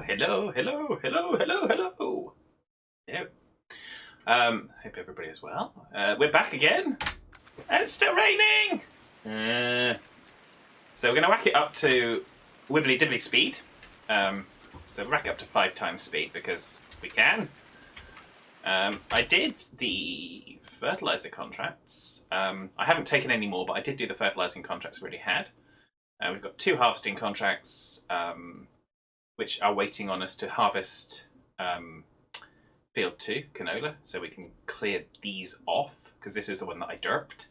Hello. Yeah. Hope everybody is well. We're back again, and it's still raining. So we're going to whack it up to wibbly dibbly speed. So rack it up to 5 times speed because we can. I did the fertilizer contracts. I haven't taken any more, but I did do the fertilizing contracts we already had. We've got 2 harvesting contracts, which are waiting on us to harvest field 2, canola, so we can clear these off, because this is the one that I derped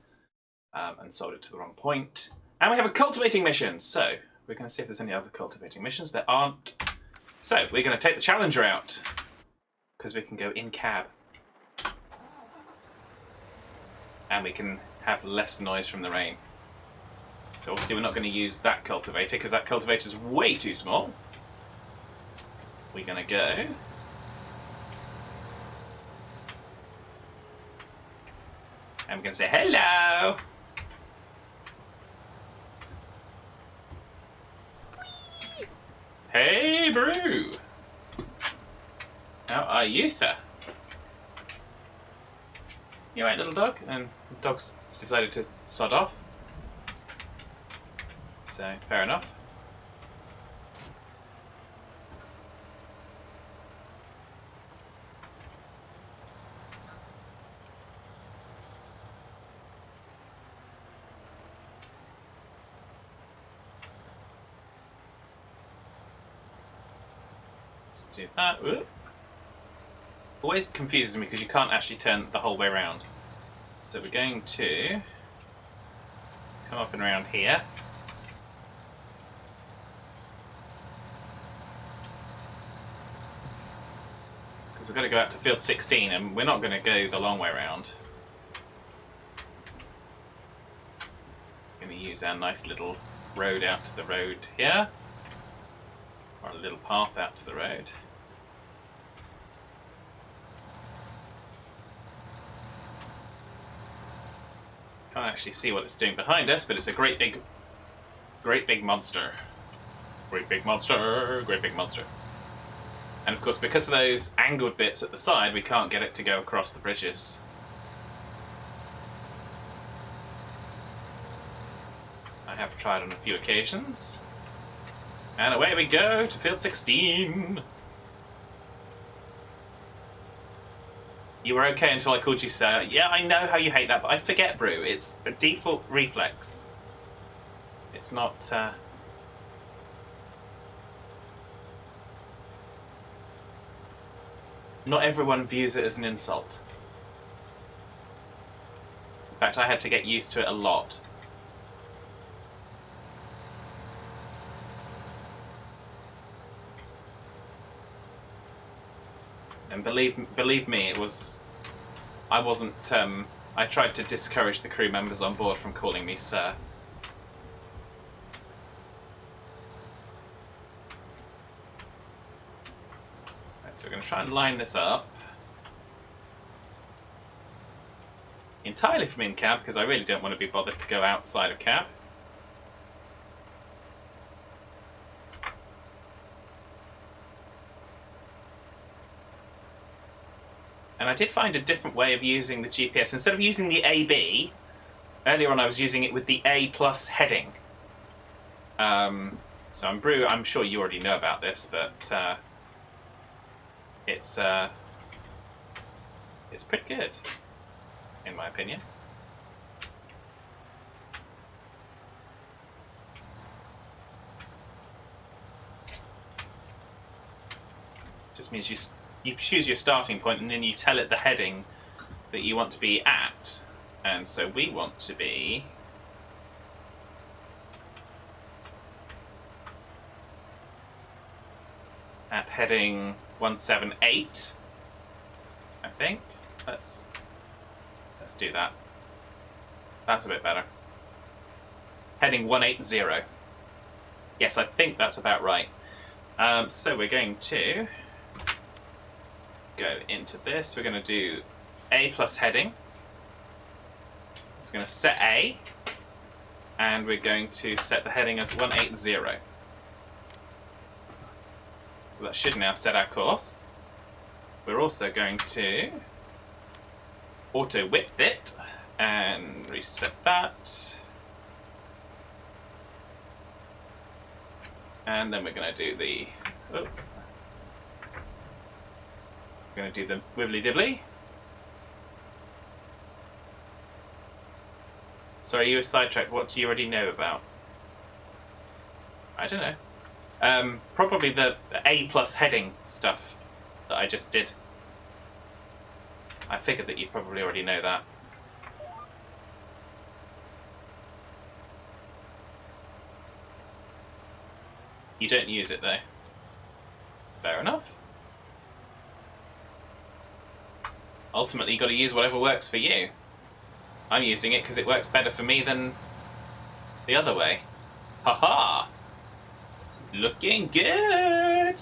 and sold it to the wrong point. And we have a cultivating mission, so we're going to see if there's any other cultivating missions. There aren't. So we're going to take the Challenger out, because we can go in cab. And we can have less noise from the rain. So obviously we're not going to use that cultivator, because that cultivator is way too small. We're going to go... and we're going to say hello! Squee! Hey, Brew! How are you, sir? You alright, little dog? And the dog's decided to sod off. So, fair enough. Let's do that. Whoop. Always confuses me because you can't actually turn the whole way around. So we're going to come up and around here. Because we've got to go out to field 16 and we're not going to go the long way around. We're going to use our nice little road out to the road here. Or a little path out to the road. Can't actually see what it's doing behind us, but it's a great big monster. Great big monster. And of course, because of those angled bits at the side, we can't get it to go across the bridges. I have tried on a few occasions. And away we go to field 16. You were okay until I called you sir. Yeah, I know how you hate that, but I forget, Brew. It's a default reflex. It's not... Not everyone views it as an insult. In fact, I had to get used to it a lot. And believe me, it was... I wasn't... I tried to discourage the crew members on board from calling me sir. Right, so we're going to try and line this up. Entirely from in cab, because I really don't want to be bothered to go outside of cab. And I did find a different way of using the GPS. Instead of using the AB, earlier on I was using it with the A plus heading. So I'm sure you already know about this, but it's pretty good, in my opinion. Just means you choose your starting point and then you tell it the heading that you want to be at. And so we want to be at heading 178, I think. Let's do that. That's a bit better. Heading 180. Yes, I think that's about right. So we're going to go into this. We're going to do A plus heading. It's going to set A, and we're going to set the heading as 180. So that should now set our course. We're also going to auto width it and reset that. And then we're going to do the... Oh. We're going to do the wibbly dibbly. Sorry, you were sidetracked. What do you already know about? I don't know. Probably the A+ heading stuff that I just did. I figured that you probably already know that. You don't use it though. Fair enough. Ultimately, you got to use whatever works for you. I'm using it because it works better for me than the other way. Haha! Looking good!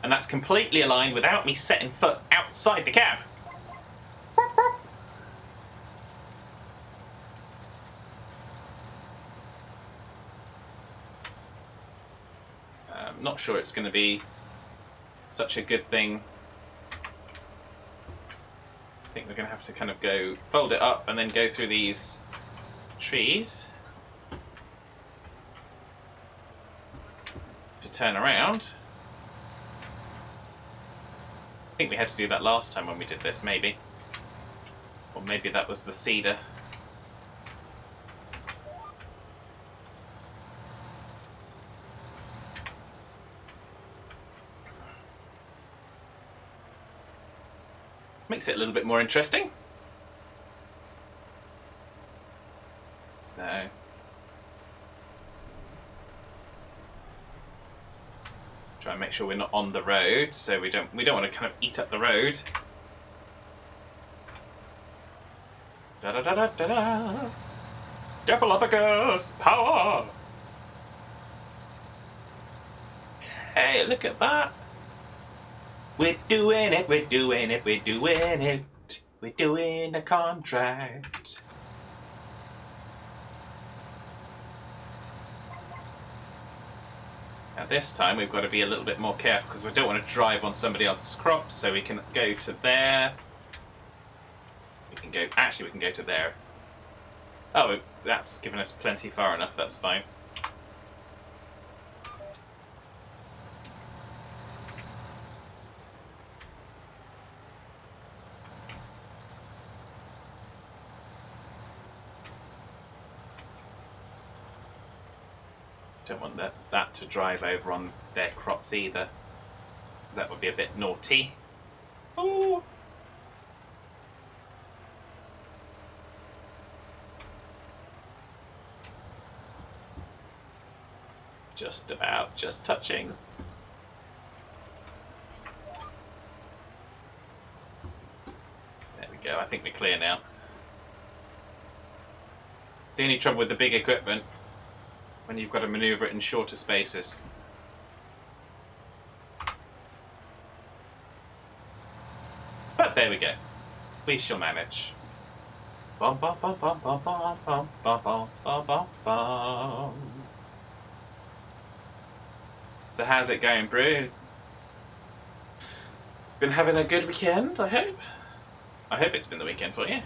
And that's completely aligned without me setting foot outside the cab. I'm not sure it's going to be such a good thing. I think we're going to have to kind of go fold it up and then go through these trees to turn around. I think we had to do that last time when we did this, maybe. Or maybe that was the cedar. Makes it a little bit more interesting. So try and make sure we're not on the road, so we don't want to kind of eat up the road. Da da da da da da. Diplodocus power! Hey, look at that! We're doing it, we're doing it, we're doing it. We're doing a contract. Now this time we've got to be a little bit more careful because we don't want to drive on somebody else's crops, so we can go to there. We can go, actually we can go to there. Oh, that's given us plenty far enough, that's fine. Don't want that to drive over on their crops either, because that would be a bit naughty. Ooh. Just about, just touching. There we go, I think we're clear now. It's the only trouble with the big equipment, when you've got to manoeuvre it in shorter spaces. But there we go. We shall manage. Bum, bum, bum, bum, bum, bum, bum, bum, bum, bum, bum, bum. So how's it going, Brew? Been having a good weekend, I hope? I hope it's been the weekend for you.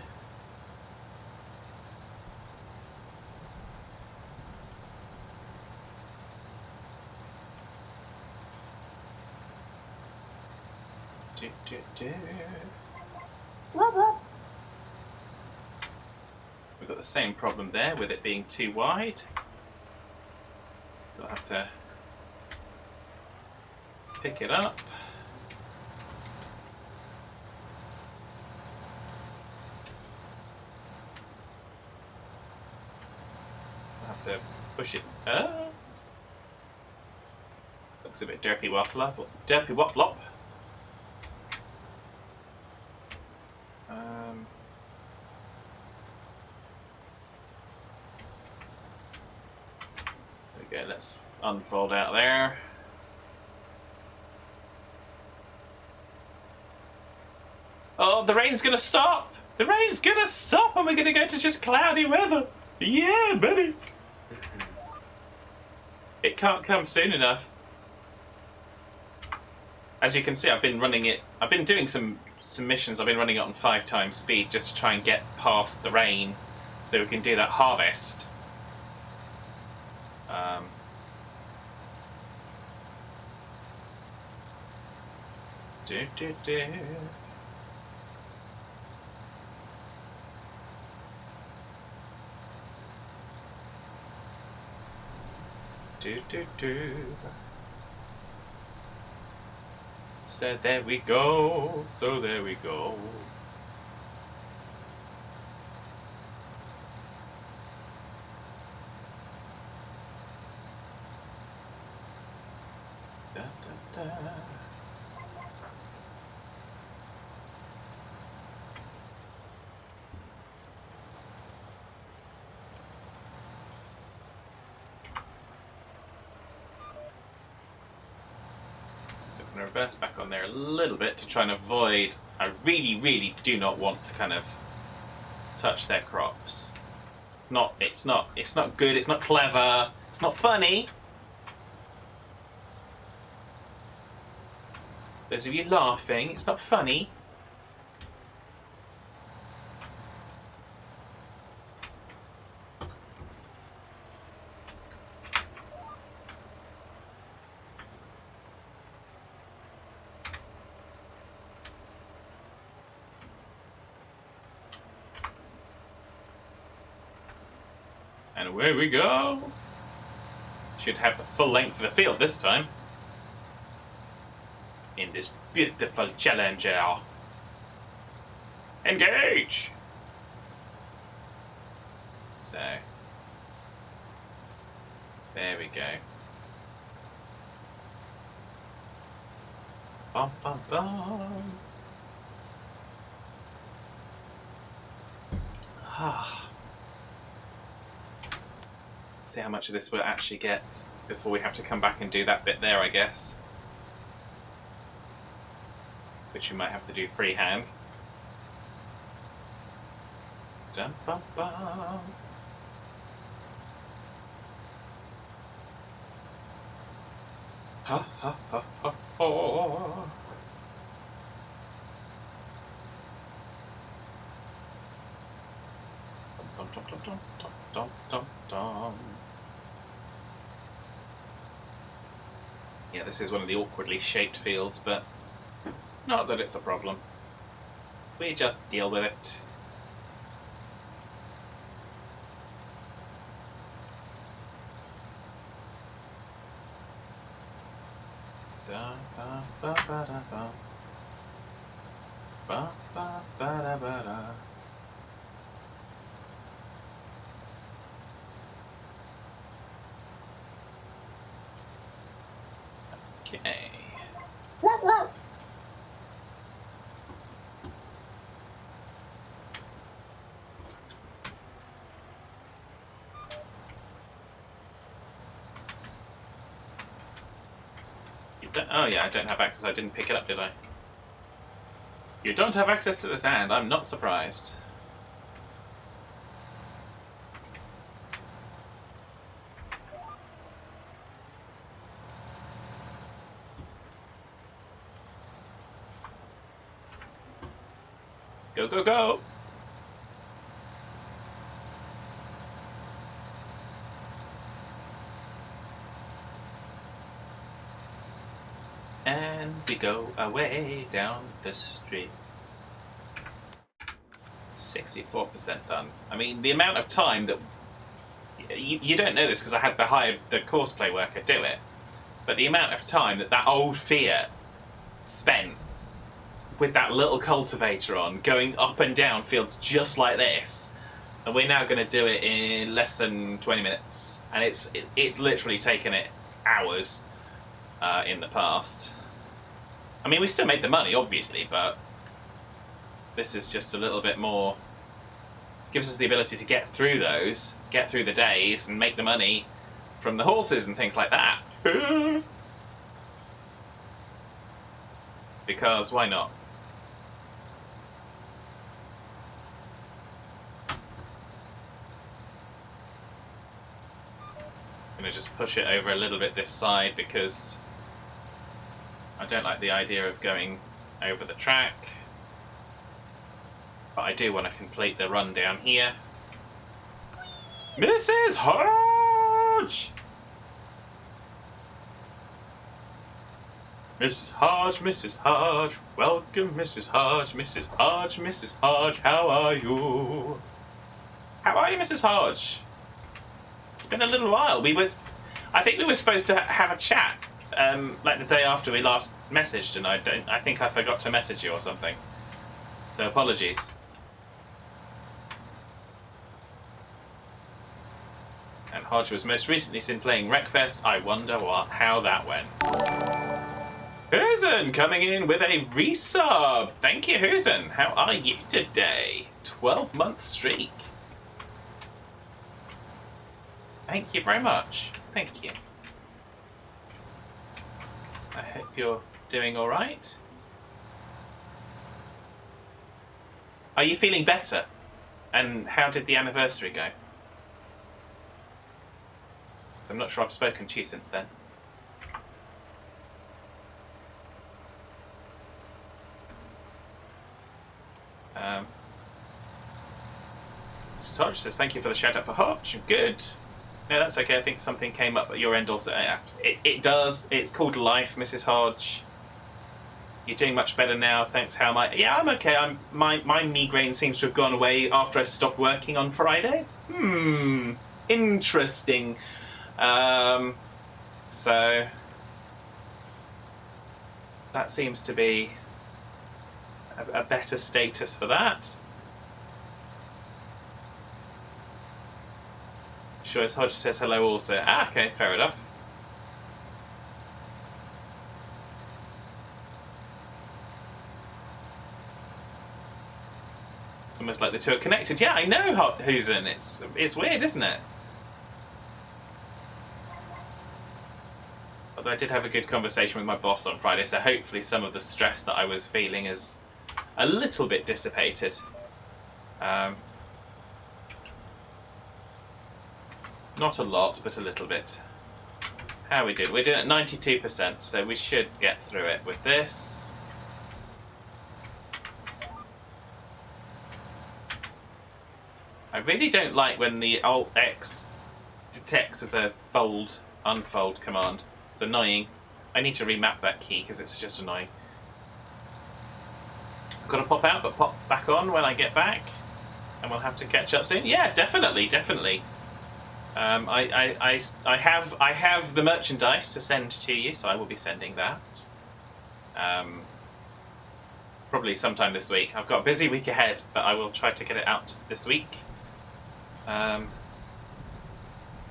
We've got the same problem there with it being too wide. So I'll have to pick it up. I'll have to push it up. Looks a bit derpy wop-lop. Derpy wop-lop. There we go, let's unfold out there. Oh, the rain's gonna stop! The rain's gonna stop and we're gonna go to just cloudy weather! Yeah, buddy! It can't come soon enough. As you can see, I've been running it. I've been doing some missions. I've been running it on 5 times speed just to try and get past the rain, so we can do that harvest. Do do do. Do do do. So there we go. So there we go. Da, da, da. So I'm going to reverse back on there a little bit to try and avoid. I really, really do not want to kind of touch their crops. It's not good. It's not clever. It's not funny. Those of you laughing, it's not funny. And away we go. Should have the full length of the field this time. In this beautiful Challenger. Engage! So. There we go. Bum, bum, bum. See how much of this we'll actually get before we have to come back and do that bit there, I guess. Which we might have to do freehand. Dum, bum, bum. Ha ha ha ha ha. Dum, dum, dum, dum, dum, dum, dum, dum. Yeah, this is one of the awkwardly shaped fields, but not that it's a problem. We just deal with it. Da, ba, ba, ba, da, ba. Ba, ba, ba, da, ba, da. Okay. Oh yeah, I don't have access. I didn't pick it up, did I? You don't have access to the sand. I'm not surprised. Go, go, go! And we go away down the street. 64% done. I mean, the amount of time that... You don't know this because I had the courseplay worker do it, but the amount of time that old Fiat spent with that little cultivator on, going up and down fields just like this, and we're now going to do it in less than 20 minutes, and it's literally taken it hours in the past. I mean, we still made the money, obviously, but this is just a little bit more... gives us the ability to get through the days, and make the money from the horses and things like that. Because why not? I'm going to just push it over a little bit this side because I don't like the idea of going over the track. But I do want to complete the run down here. Mrs. Hodge! Mrs. Hodge, Mrs. Hodge, welcome Mrs. Hodge, Mrs. Hodge, Mrs. Hodge, how are you? How are you, Mrs. Hodge? It's been a little while. I think we were supposed to have a chat, like the day after we last messaged, and I think I forgot to message you or something. So apologies. And Hodge was most recently seen playing Wreckfest. I wonder how that went. Husen coming in with a resub. Thank you, Husen. How are you today? 12-month streak. Thank you very much. Thank you. I hope you're doing all right. Are you feeling better? And how did the anniversary go? I'm not sure I've spoken to you since then. Hodge says, thank you for the shout out for Hodge. Good. No, that's okay. I think something came up at your end also. Yeah, it does. It's called life, Mrs. Hodge. You're doing much better now. Thanks. How am I? Yeah, I'm okay. My migraine seems to have gone away after I stopped working on Friday. Interesting. So that seems to be a better status for that. Sure as Hodge says hello also. Ah, okay, fair enough. It's almost like the two are connected. Yeah, I know, Husen. It's weird, isn't it? Although I did have a good conversation with my boss on Friday, so hopefully some of the stress that I was feeling is a little bit dissipated. Not a lot, but a little bit. How are we doing? We're doing at 92%, so we should get through it with this. I really don't like when the Alt-X detects as a unfold command. It's annoying. I need to remap that key because it's just annoying. I've got to pop out, but pop back on when I get back. And we'll have to catch up soon. Yeah, definitely. I have the merchandise to send to you, so I will be sending that. Probably sometime this week. I've got a busy week ahead, but I will try to get it out this week.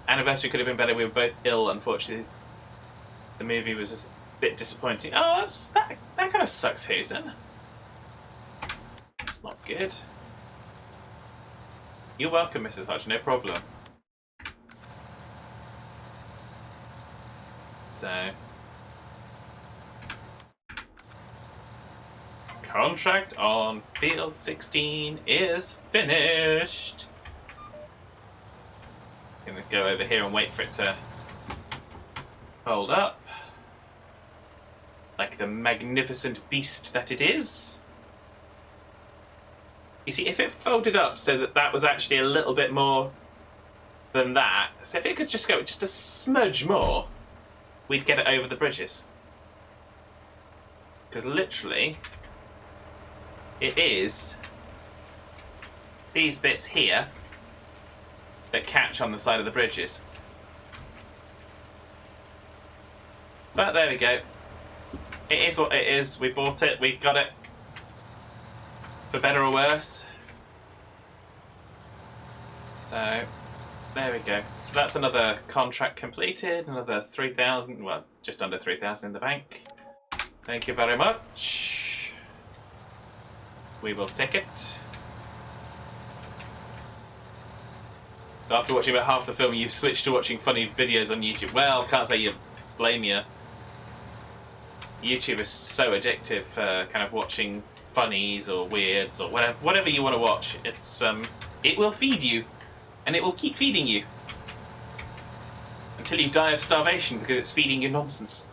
Anniversary could have been better. We were both ill, unfortunately. The movie was just a bit disappointing. Oh, that kind of sucks, Hazen. That's not good. You're welcome, Mrs. Hodge. No problem. So, contract on field 16 is finished. Gonna go over here and wait for it to fold up like the magnificent beast that it is. You see, if it folded up so that was actually a little bit more than that, so if it could just go just a smudge more, we'd get it over the bridges. Because literally, it is these bits here that catch on the side of the bridges. But there we go. It is what it is. We bought it. We got it. For better or worse. So, there we go. So that's another contract completed. Another 3,000. Well, just under 3,000 in the bank. Thank you very much. We will take it. So after watching about half the film, you've switched to watching funny videos on YouTube. Well, can't say you blame you. YouTube is so addictive for kind of watching funnies or weirds or whatever you want to watch. It's it will feed you, and it will keep feeding you until you die of starvation because it's feeding you nonsense.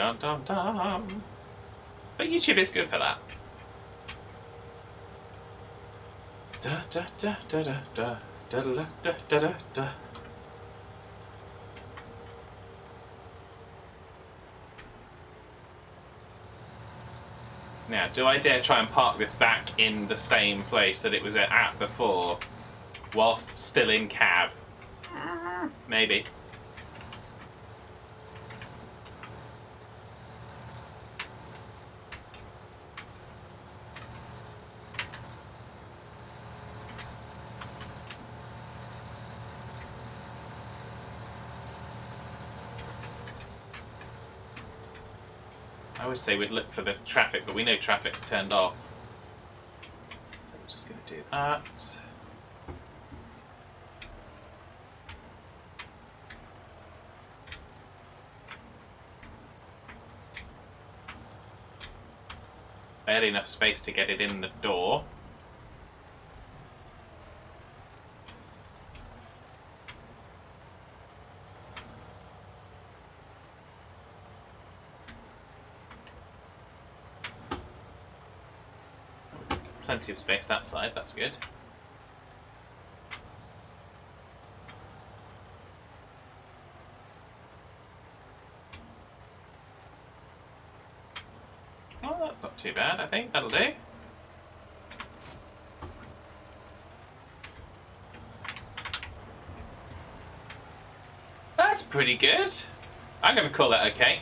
Dum dum dum. But YouTube is good for that. Da da da da da da da da da da da. Now, do I dare try and park this back in the same place that it was at before, whilst still in cab? Maybe. I would say we'd look for the traffic, but we know traffic's turned off. So we're just going to do that. Barely enough space to get it in the door. Plenty of space that side, that's good. Oh, that's not too bad, I think. That'll do. That's pretty good. I'm going to call that okay.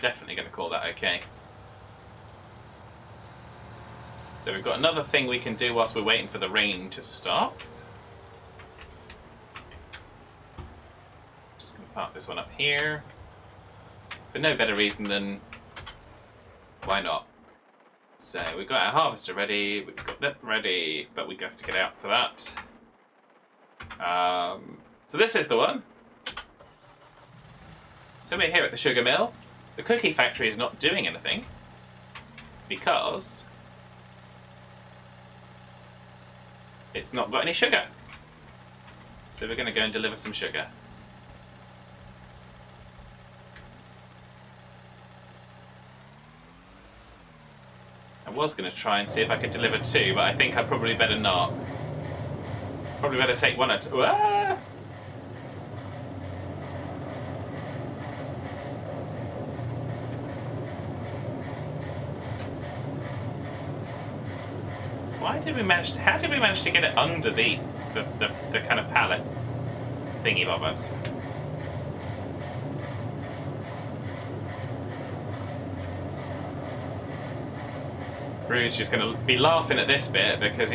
Definitely going to call that okay. So we've got another thing we can do whilst we're waiting for the rain to stop. Just going to park this one up here. For no better reason than why not? So we've got our harvester ready, we've got that ready, but we have to get out for that. So this is the one. So we're here at the sugar mill. The cookie factory is not doing anything because it's not got any sugar. So we're going to go and deliver some sugar. I was going to try and see if I could deliver 2, but I think I probably better not. Probably better take 1 at... Ah! How did we manage to get it under the kind of pallet thingy bobbers? Rue's just going to be laughing at this bit because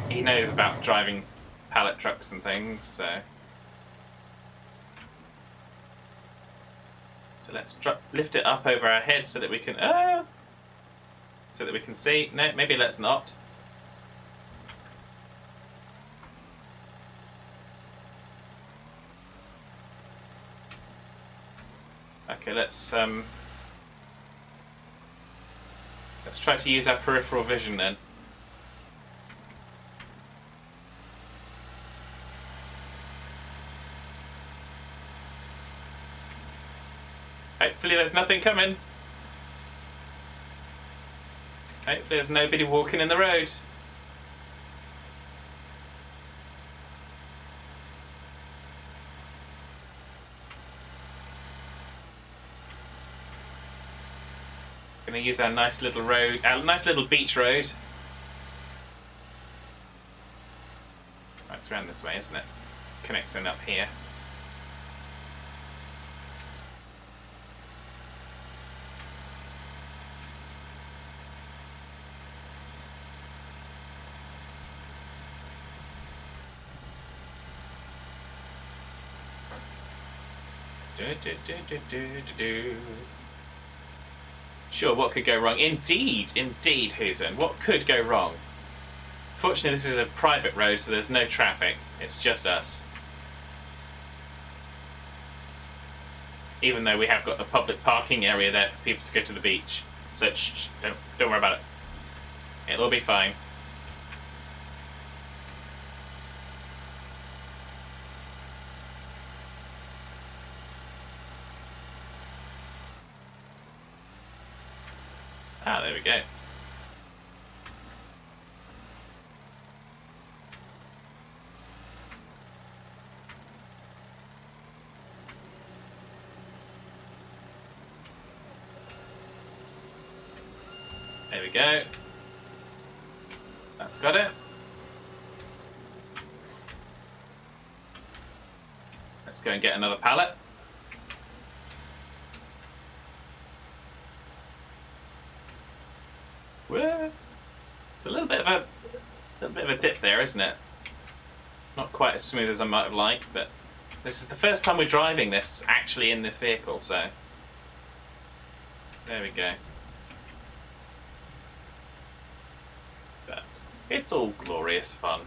he knows about driving pallet trucks and things, so let's lift it up over our heads so that we can see. No, maybe let's not. Okay, let's try to use our peripheral vision then. Hopefully there's nothing coming. Hopefully there's nobody walking in the road. Gonna use our nice little road, our nice little beach road. Right, it's around this way, isn't it? Connects in up here. Sure, what could go wrong? Indeed, Husen. What could go wrong? Fortunately, this is a private road, so there's no traffic. It's just us. Even though we have got the public parking area there for people to go to the beach. So shh, don't worry about it. It'll be fine. we go. There we go. That's got it. Let's go and get another pallet. Whoa. It's a little bit of a dip there, isn't it? Not quite as smooth as I might have liked, but this is the first time we're driving this actually in this vehicle, so there we go. But it's all glorious fun.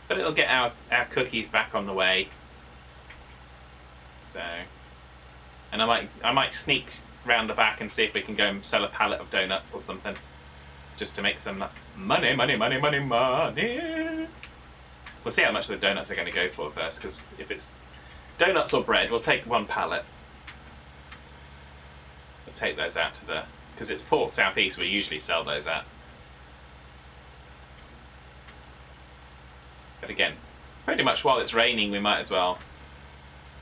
But it'll get our cookies back on the way. So, and I might sneak round the back and see if we can go and sell a pallet of donuts or something, just to make some money. We'll see how much the donuts are going to go for first, because if it's donuts or bread, we'll take one pallet. We'll take those out to the, because it's Port Southeast, we usually sell those at. But again, pretty much while it's raining, we might as well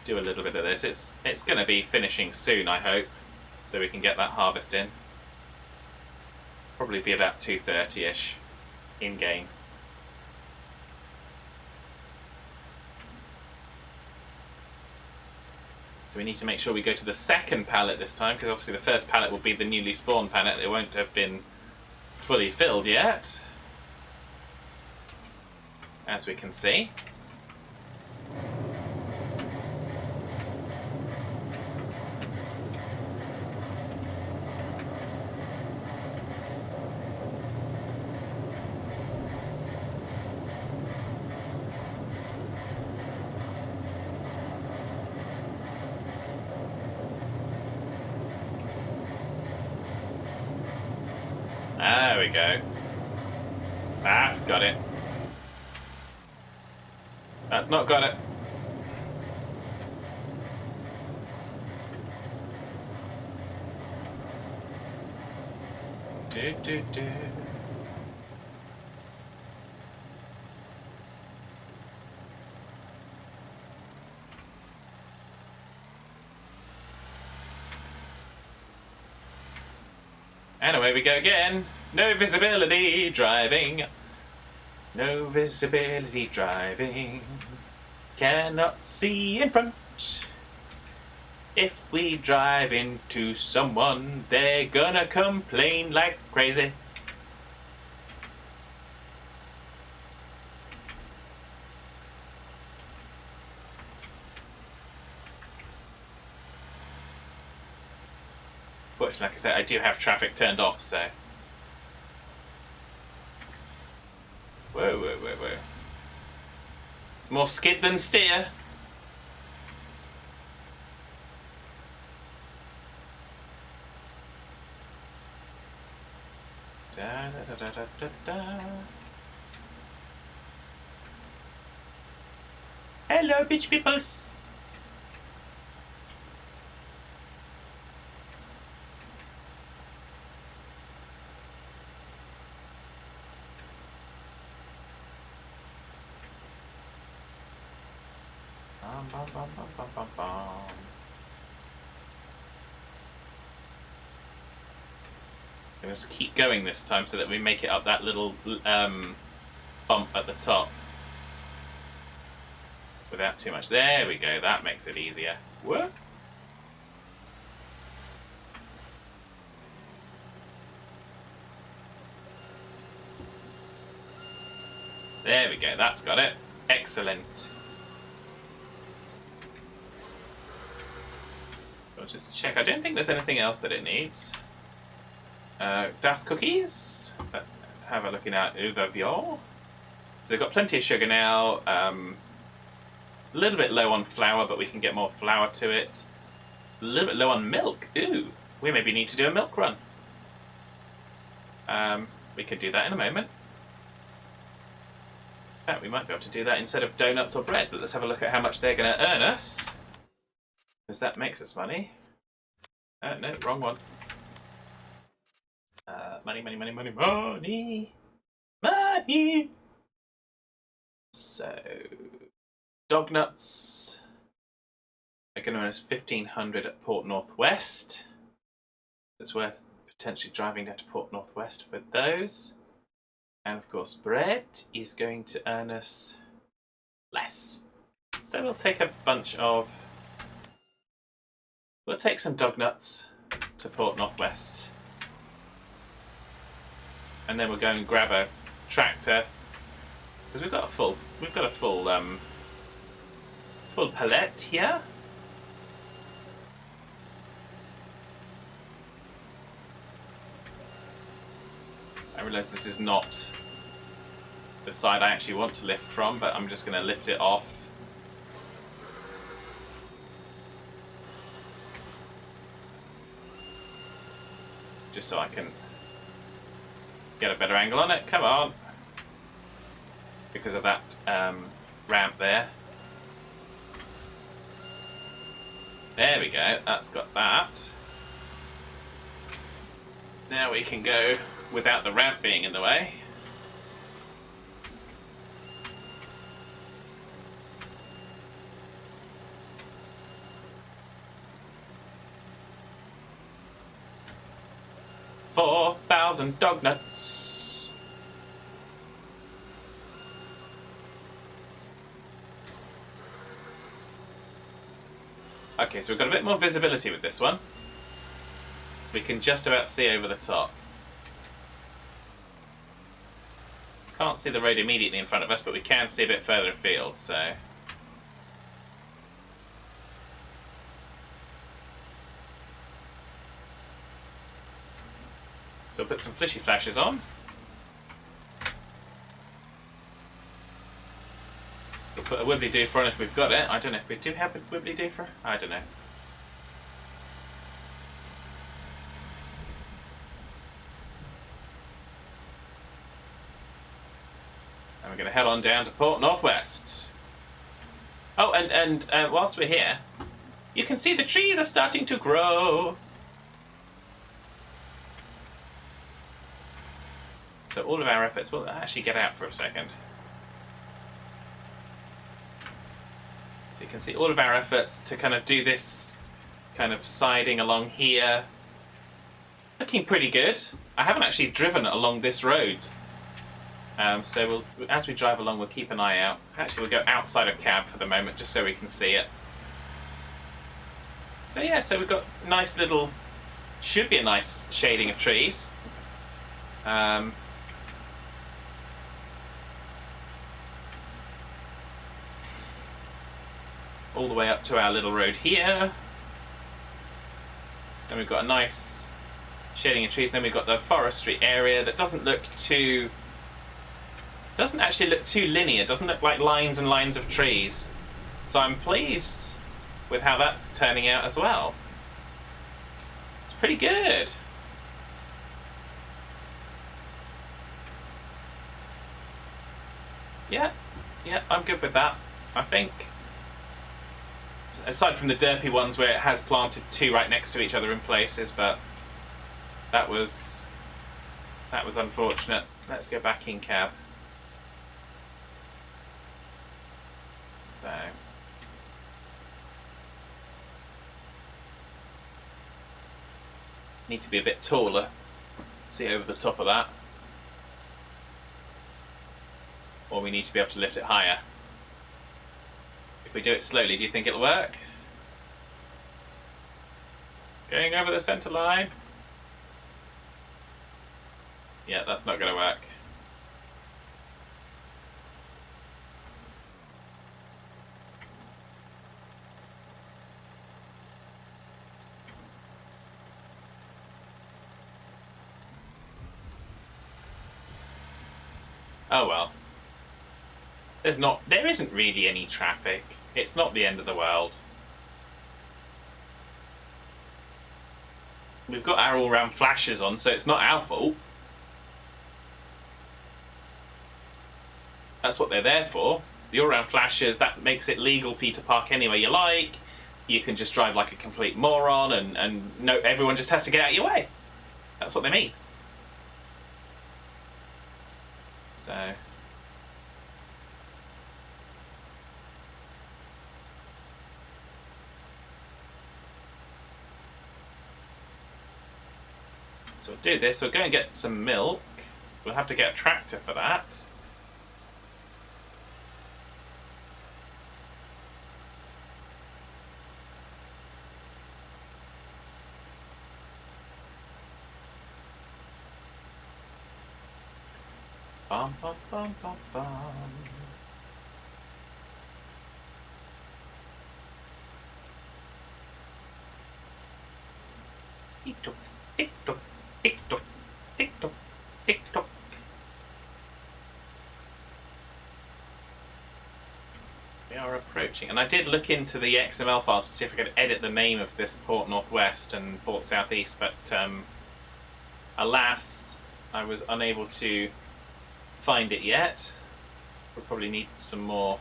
do a little bit of this. It's going to be finishing soon, I hope, so we can get that harvest in. Probably be about 2:30ish in game. So we need to make sure we go to the second pallet this time, because obviously the first pallet will be the newly spawned pallet. It won't have been fully filled yet, as we can see. There we go. That's got it. That's not got it. Do. And away we go again. No visibility driving. No visibility driving. Cannot see in front. If we drive into someone, they're gonna complain like crazy. Fortunately, like I said, I do have traffic turned off, so. Whoa. It's more skid than steer. Da. Hello, bitch peoples. Bum. Let's keep going this time so that we make it up that little bump at the top without too much. There we go. That makes it easier. What? There we go. That's got it. Excellent. So just check. I don't think there's anything else that it needs. Das cookies. Let's have a look in our overview. So they've got plenty of sugar now. A little bit low on flour, but we can get more flour to it. A little bit low on milk. Ooh, we maybe need to do a milk run. We could do that in a moment. In fact, we might be able to do that instead of donuts or bread, but let's have a look at how much they're going to earn us, because that makes us money. No, wrong one. Money, money, money, money, money, money. So, dog nuts are going to earn us 1,500 at Port Northwest. It's worth potentially driving down to Port Northwest for those. And of course, bread is going to earn us less. So we'll take a bunch of... We'll take some dog nuts to Port Northwest. And then we'll go and grab a tractor. Because we've got a full palette here. I realise this is not the side I actually want to lift from, but I'm just going to lift it off. Just so I can get a better angle on it. Come on. Because of that ramp there. There we go. That's got that. Now we can go without the ramp being in the way. $4,000 dog nuts. Okay, so we've got a bit more visibility with this one. We can just about see over the top. Can't see the road immediately in front of us, but we can see a bit further afield, so... So we'll put some flishy flashes on. We'll put a wibbly doofer on if we've got it. I don't know if we do have a wibbly doofer. I don't know. And we're going to head on down to Port Northwest. Oh, and whilst we're here, you can see the trees are starting to grow. So all of our efforts will actually get out for a second. So you can see all of our efforts to kind of do this kind of siding along here. Looking pretty good. I haven't actually driven along this road. So as we drive along, we'll keep an eye out. Actually, we'll go outside of cab for the moment, just so we can see it. So yeah, so we've got a nice little, should be a nice shading of trees. All the way up to our little road here. Then we've got a nice shading of trees. Then we've got the forestry area that doesn't actually look too linear. Doesn't look like lines and lines of trees. So I'm pleased with how that's turning out as well. It's pretty good. Yeah, I'm good with that, I think. Aside from the derpy ones where it has planted two right next to each other in places, but that was unfortunate. Let's go back in cab. So need to be a bit taller. See over the top of that. Or we need to be able to lift it higher. If we do it slowly, do you think it'll work? Going over the centre line. Yeah, that's not going to work. Oh well. There isn't really any traffic. It's not the end of the world. We've got our all-round flashes on, so it's not our fault. That's what they're there for. The all-round flashes, that makes it legal for you to park anywhere you like. you can just drive like a complete moron and no, everyone just has to get out of your way. That's what they mean. So... So we'll do this. We'll go and get some milk. We'll have to get a tractor for that. Bum, bum, bum, bum, bum. Tick-tock, tick-tock, tick-tock, tick-tock, tick-tock. We are approaching. And I did look into the XML files to see if I could edit the name of this Port Northwest and Port Southeast, but alas, I was unable to find it yet. We'll probably need some more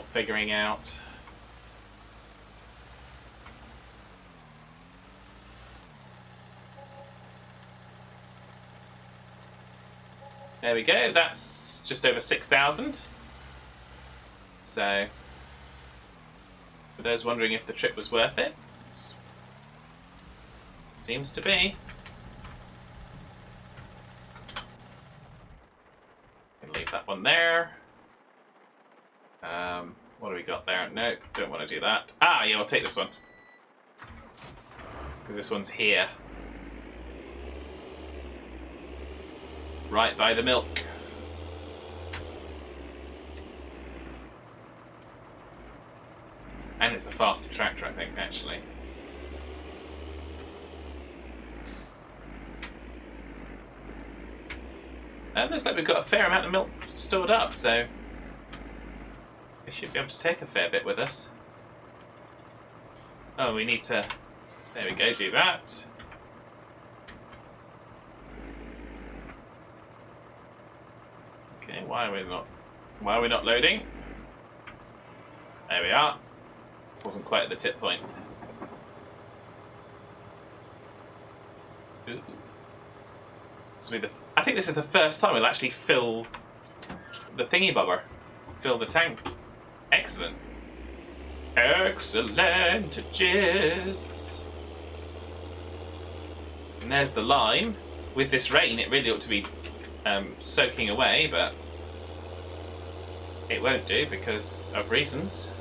figuring out. There we go, that's just over 6,000. So, for those wondering if the trip was worth it, seems to be. Leave that one there. What do we got there? No, don't want to do that. Ah, yeah, I'll take this one. Because this one's here. Right by the milk. And it's a faster tractor, I think, actually. Looks like we've got a fair amount of milk stored up, so we should be able to take a fair bit with us. Oh, we need to... There we go, do that. Okay, why are we not loading? There we are. Wasn't quite at the tip point. Ooh. I think this is the first time we'll actually fill the thingy bobber. Fill the tank. Excellent. Excellent, jizz. And there's the line. With this rain, it really ought to be soaking away, but it won't do because of reasons.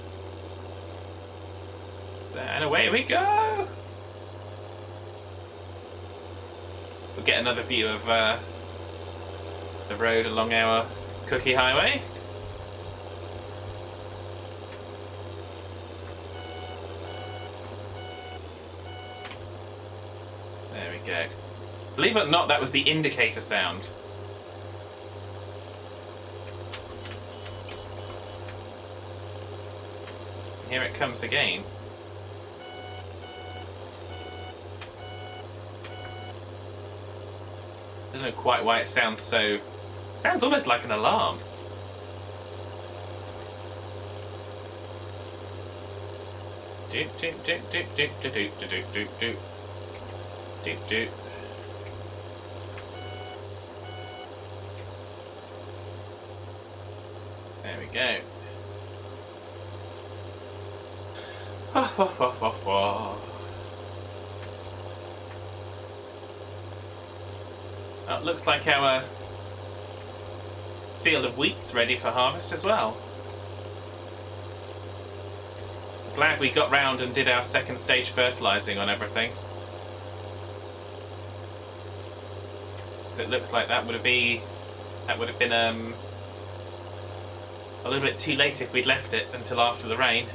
So, and away we go! We'll get another view of the road along our cookie highway. There we go. Believe it or not, that was the indicator sound. Here it comes again. I don't know quite why it sounds so... It sounds almost like an alarm. Doot doot doot doot doot doot doot doot doot doot doot doot. There we go. It looks like our field of wheat's ready for harvest as well. Glad we got round and did our second stage fertilising on everything. So it looks like that would have been a little bit too late if we'd left it until after the rain.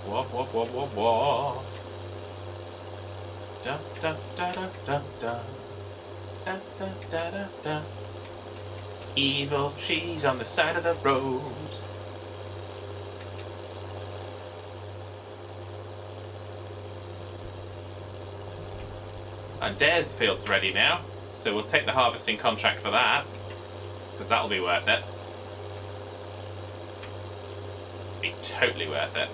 Wah, wah, wah, wah, wah. Da, da, da, da, da, da. Da, da, da, da, da. Evil trees on the side of the road. And Dare's field's ready now, so we'll take the harvesting contract for that, because that'll be worth it. Be totally worth it.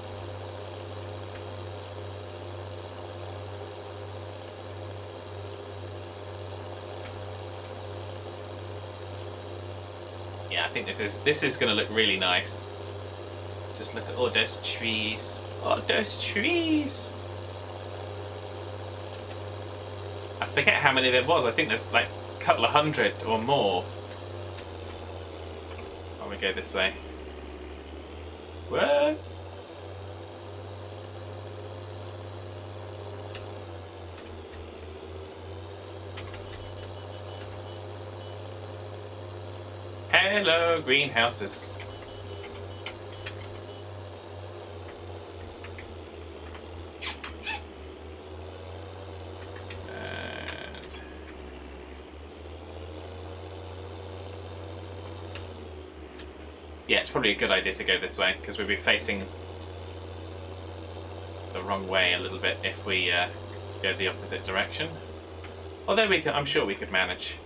Yeah, I think this is going to look really nice. Just look at all those trees. Oh, those trees! I forget how many there was. I think there's like a couple of hundred or more. Oh, we go this way. What? Hello, greenhouses. Yeah, it's probably a good idea to go this way, because we'll be facing the wrong way a little bit if we go the opposite direction. Although I'm sure we could manage.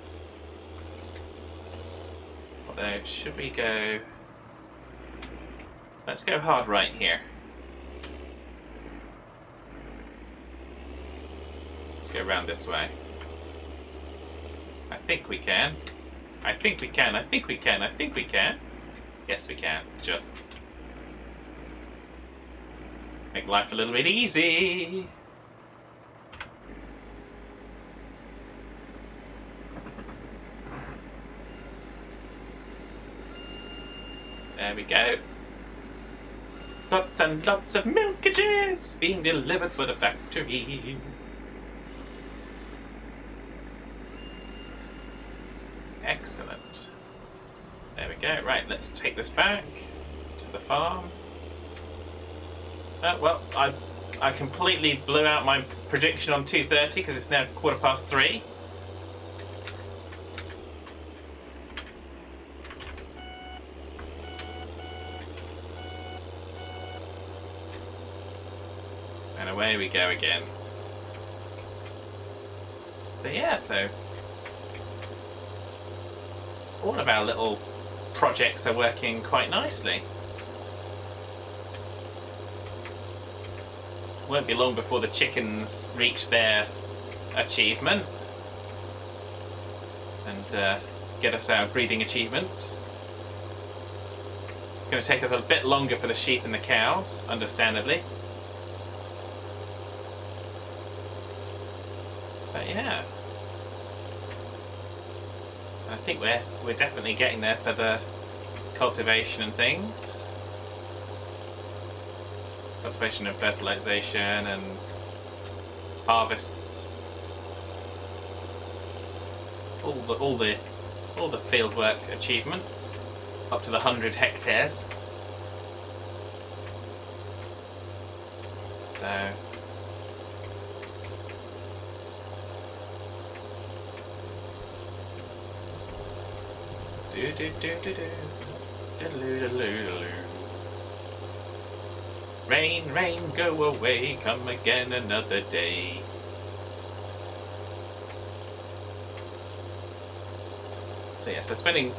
Although, should we go... Let's go hard right here. Let's go around this way. I think we can. I think we can. I think we can. I think we can. Yes, we can. Just make life a little bit easy. There we go. Lots and lots of milkages being delivered for the factory. Excellent. There we go. Right, let's take this back to the farm. Well, I completely blew out my prediction on 2:30 because it's now 3:15. And away we go again. So yeah, so all of our little projects are working quite nicely. Won't be long before the chickens reach their achievement and get us our breeding achievement. It's going to take us a bit longer for the sheep and the cows, understandably. But yeah. I think we're definitely getting there for the cultivation and things. Cultivation and fertilization and harvest. All the fieldwork achievements up to the 100 hectares. So Rain, rain, go away, come again another day. So yeah, so spending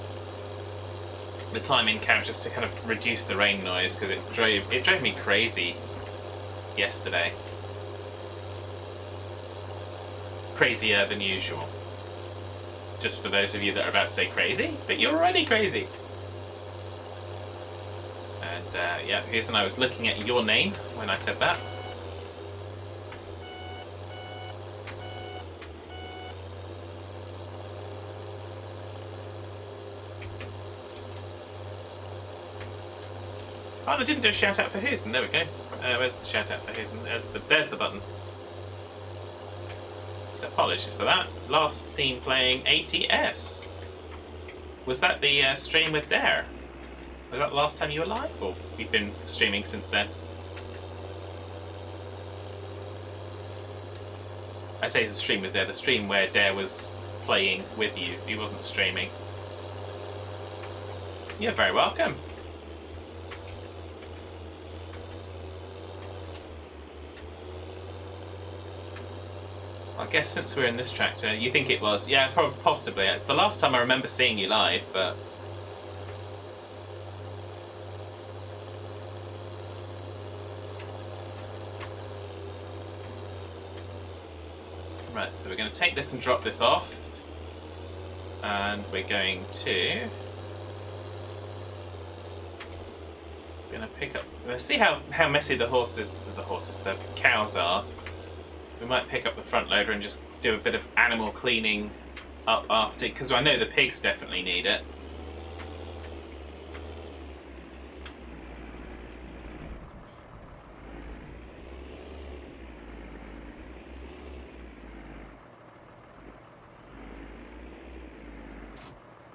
the time in camp just to kind of reduce the rain noise, because it drove me crazy yesterday. Crazier than usual. Just for those of you that are about to say crazy, but you're already crazy. And yeah, Houston, I was looking at your name when I said that. Oh, I didn't do a shout out for Houston. There we go. Where's the shout out for Houston? There's the button. So apologies for that. Last seen playing ATS. Was that the stream with Dare? Was that the last time you were live, or you've been streaming since then? I say the stream with Dare, the stream where Dare was playing with you. He wasn't streaming. You're very welcome. I guess since we're in this tractor, you think it was? Yeah, possibly. It's the last time I remember seeing you live, but... Right, so we're going to take this and drop this off. And we're going to... pick up... Let's see how messy the cows are. We might pick up the front loader and just do a bit of animal cleaning up after, because I know the pigs definitely need it.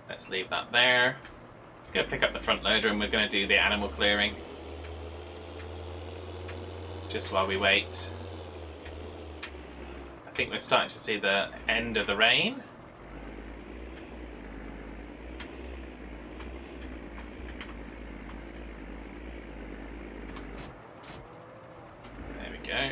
Let's leave that there. Let's go pick up the front loader and we're going to do the animal clearing. Just while we wait. I think we're starting to see the end of the rain. There we go.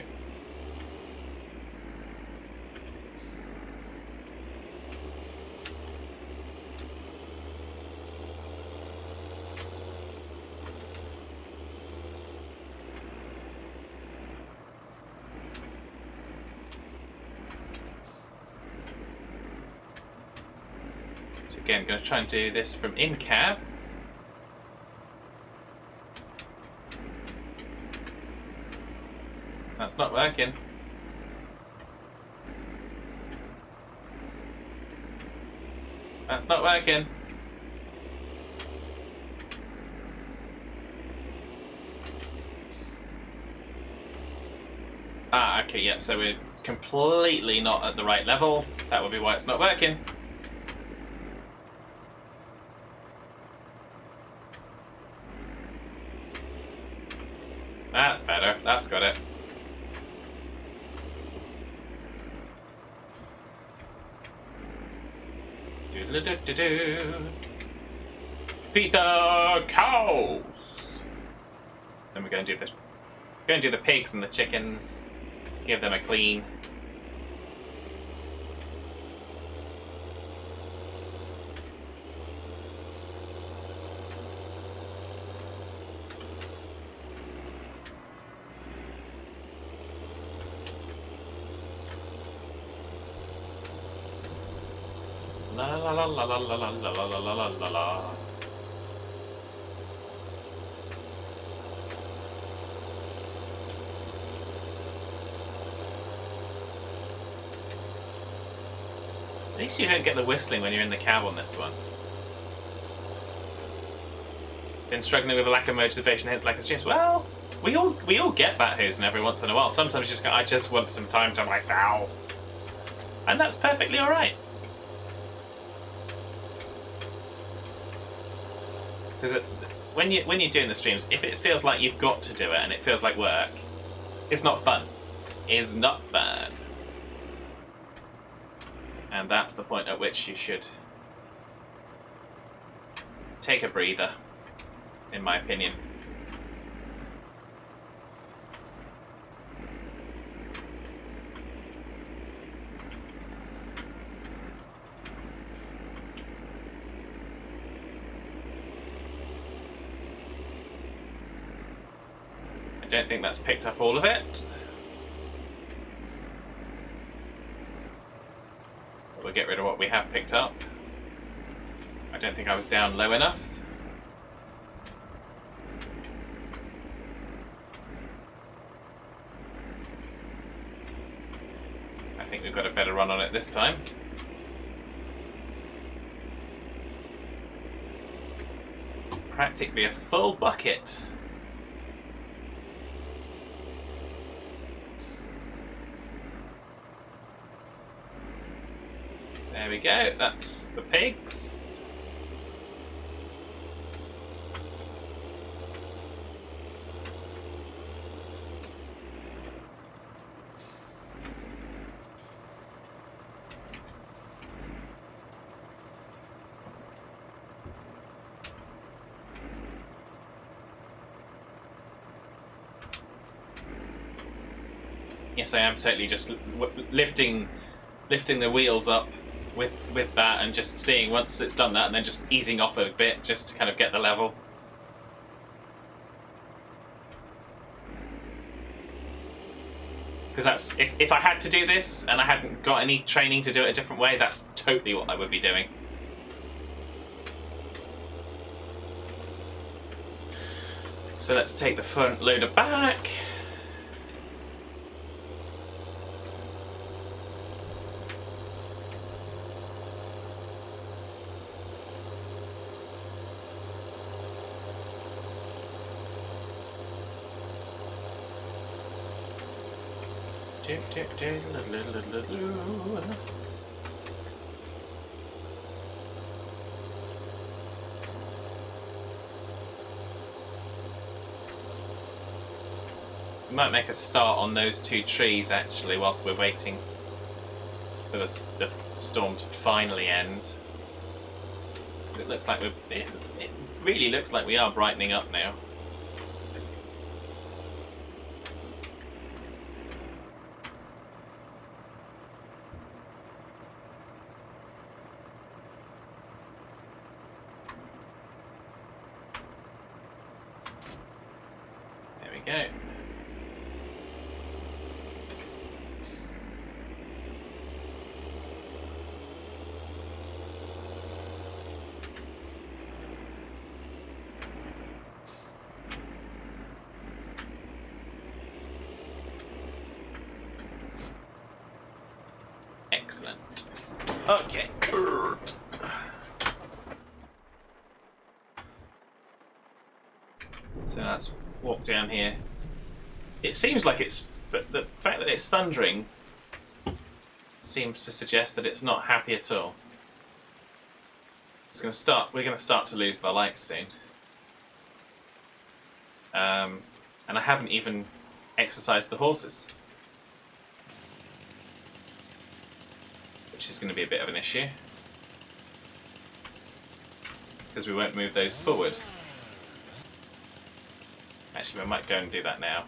So again, going to try and do this from in cab. That's not working. That's not working. Ah, okay, yeah, so we're completely not at the right level. That would be why it's not working. That's better. That's got it. Feed the cows. Then we're going to do the pigs and the chickens. Give them a clean. La la la la la la la la la la la la la. At least you don't get the whistling when you're in the cab on this one. Been struggling with a lack of motivation, hence lack of streams. Well, we all get that Hosen every once in a while. Sometimes you just go, I just want some time to myself, and that's perfectly all right. Because when you're doing the streams, if it feels like you've got to do it and it feels like work, it's not fun. It's not fun. And that's the point at which you should take a breather, in my opinion. I don't think that's picked up all of it. We'll get rid of what we have picked up. I don't think I was down low enough. I think we've got a better run on it this time. Practically a full bucket. There we go, that's the pigs. Yes, I am totally just lifting the wheels up with that, and just seeing once it's done that, and then just easing off a bit just to kind of get the level. Because that's if I had to do this and I hadn't got any training to do it a different way, that's totally what I would be doing. So let's take the front loader back. We might make a start on those 2 trees actually, whilst we're waiting for the storm to finally end. Because it looks like it really looks like we are brightening up now. There we go. Excellent. Okay. So let's walk down here. It seems like but the fact that it's thundering seems to suggest that it's not happy at all. We're going to start to lose the lights soon. And I haven't even exercised the horses, which is going to be a bit of an issue because we won't move those forward. Actually, we might go and do that now.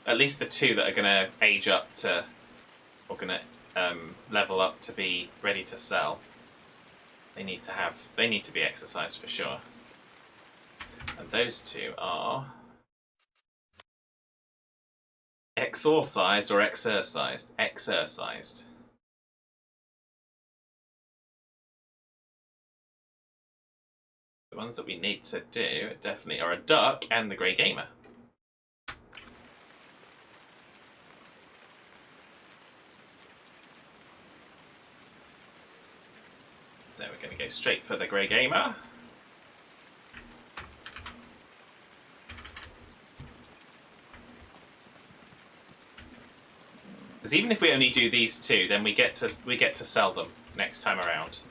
At least the 2 that are going to age up to, or going to level up to be ready to sell. They need to be exercised for sure. And those 2 are exorcised or exercised. Exercised. The ones that we need to do definitely are a duck and the grey gamer. So we're going to go straight for the grey gamer. Because even if we only do these 2, then we get to sell them next time around.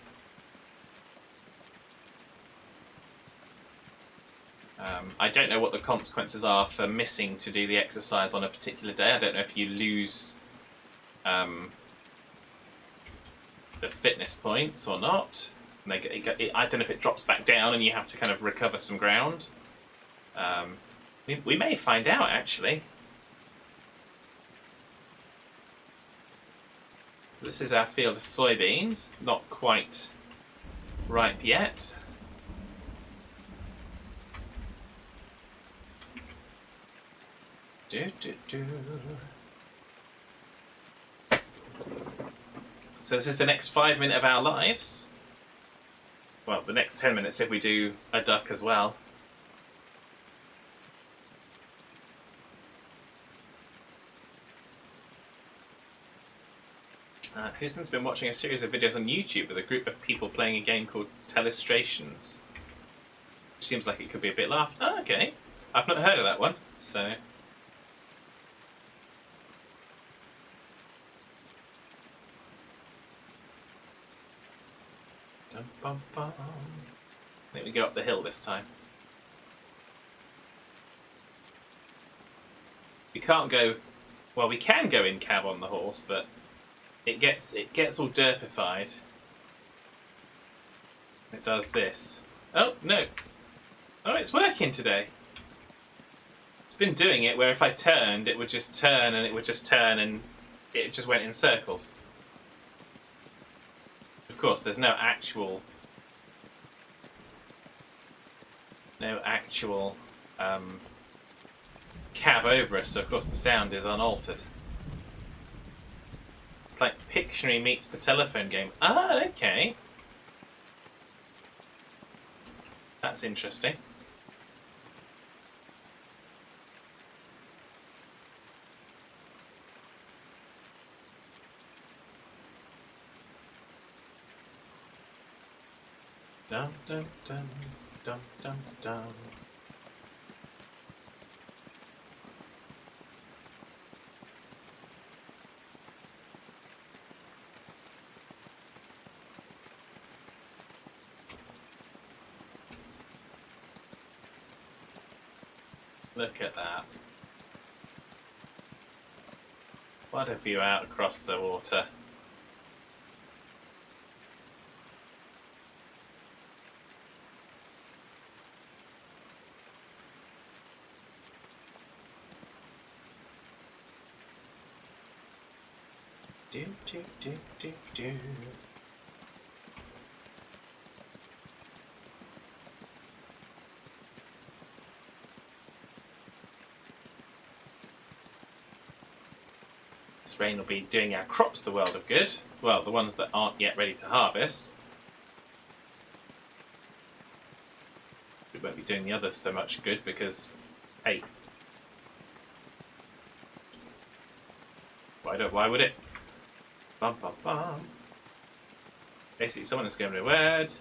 I don't know what the consequences are for missing to do the exercise on a particular day. I don't know if you lose the fitness points or not. And I don't know if it drops back down and you have to kind of recover some ground. We may find out, actually. So this is our field of soybeans. Not quite ripe yet. So this is the next 5 minutes of our lives. Well, the next 10 minutes if we do a duck as well. Houston's been watching a series of videos on YouTube with a group of people playing a game called Telestrations. Which seems like it could be a bit laughed. Oh, okay. I've not heard of that one, so... I think we go up the hill this time. We can't go... Well, we can go in cab on the horse, but it gets all derpified. It does this. Oh, no. Oh, it's working today. It's been doing it where if I turned, it would just turn and it would just turn and it just went in circles. Of course, there's no actual cab over us, so of course the sound is unaltered. It's like Pictionary meets the telephone game. Ah, okay. That's interesting. Dum dum dum dum dum dum. Look at that. What a view out across the water. Do do do do do. This rain will be doing our crops the world of good. Well, the ones that aren't yet ready to harvest. We won't be doing the others so much good because, hey, why would it? Bum bum bum. Basically, someone is given a word.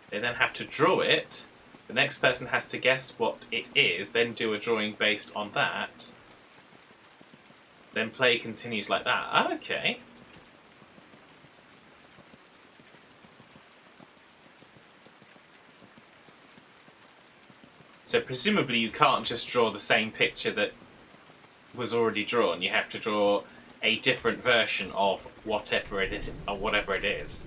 They then have to draw it. The next person has to guess what it is, then do a drawing based on that. Then play continues like that. Okay. So presumably you can't just draw the same picture that was already drawn. You have to draw a different version of whatever it is.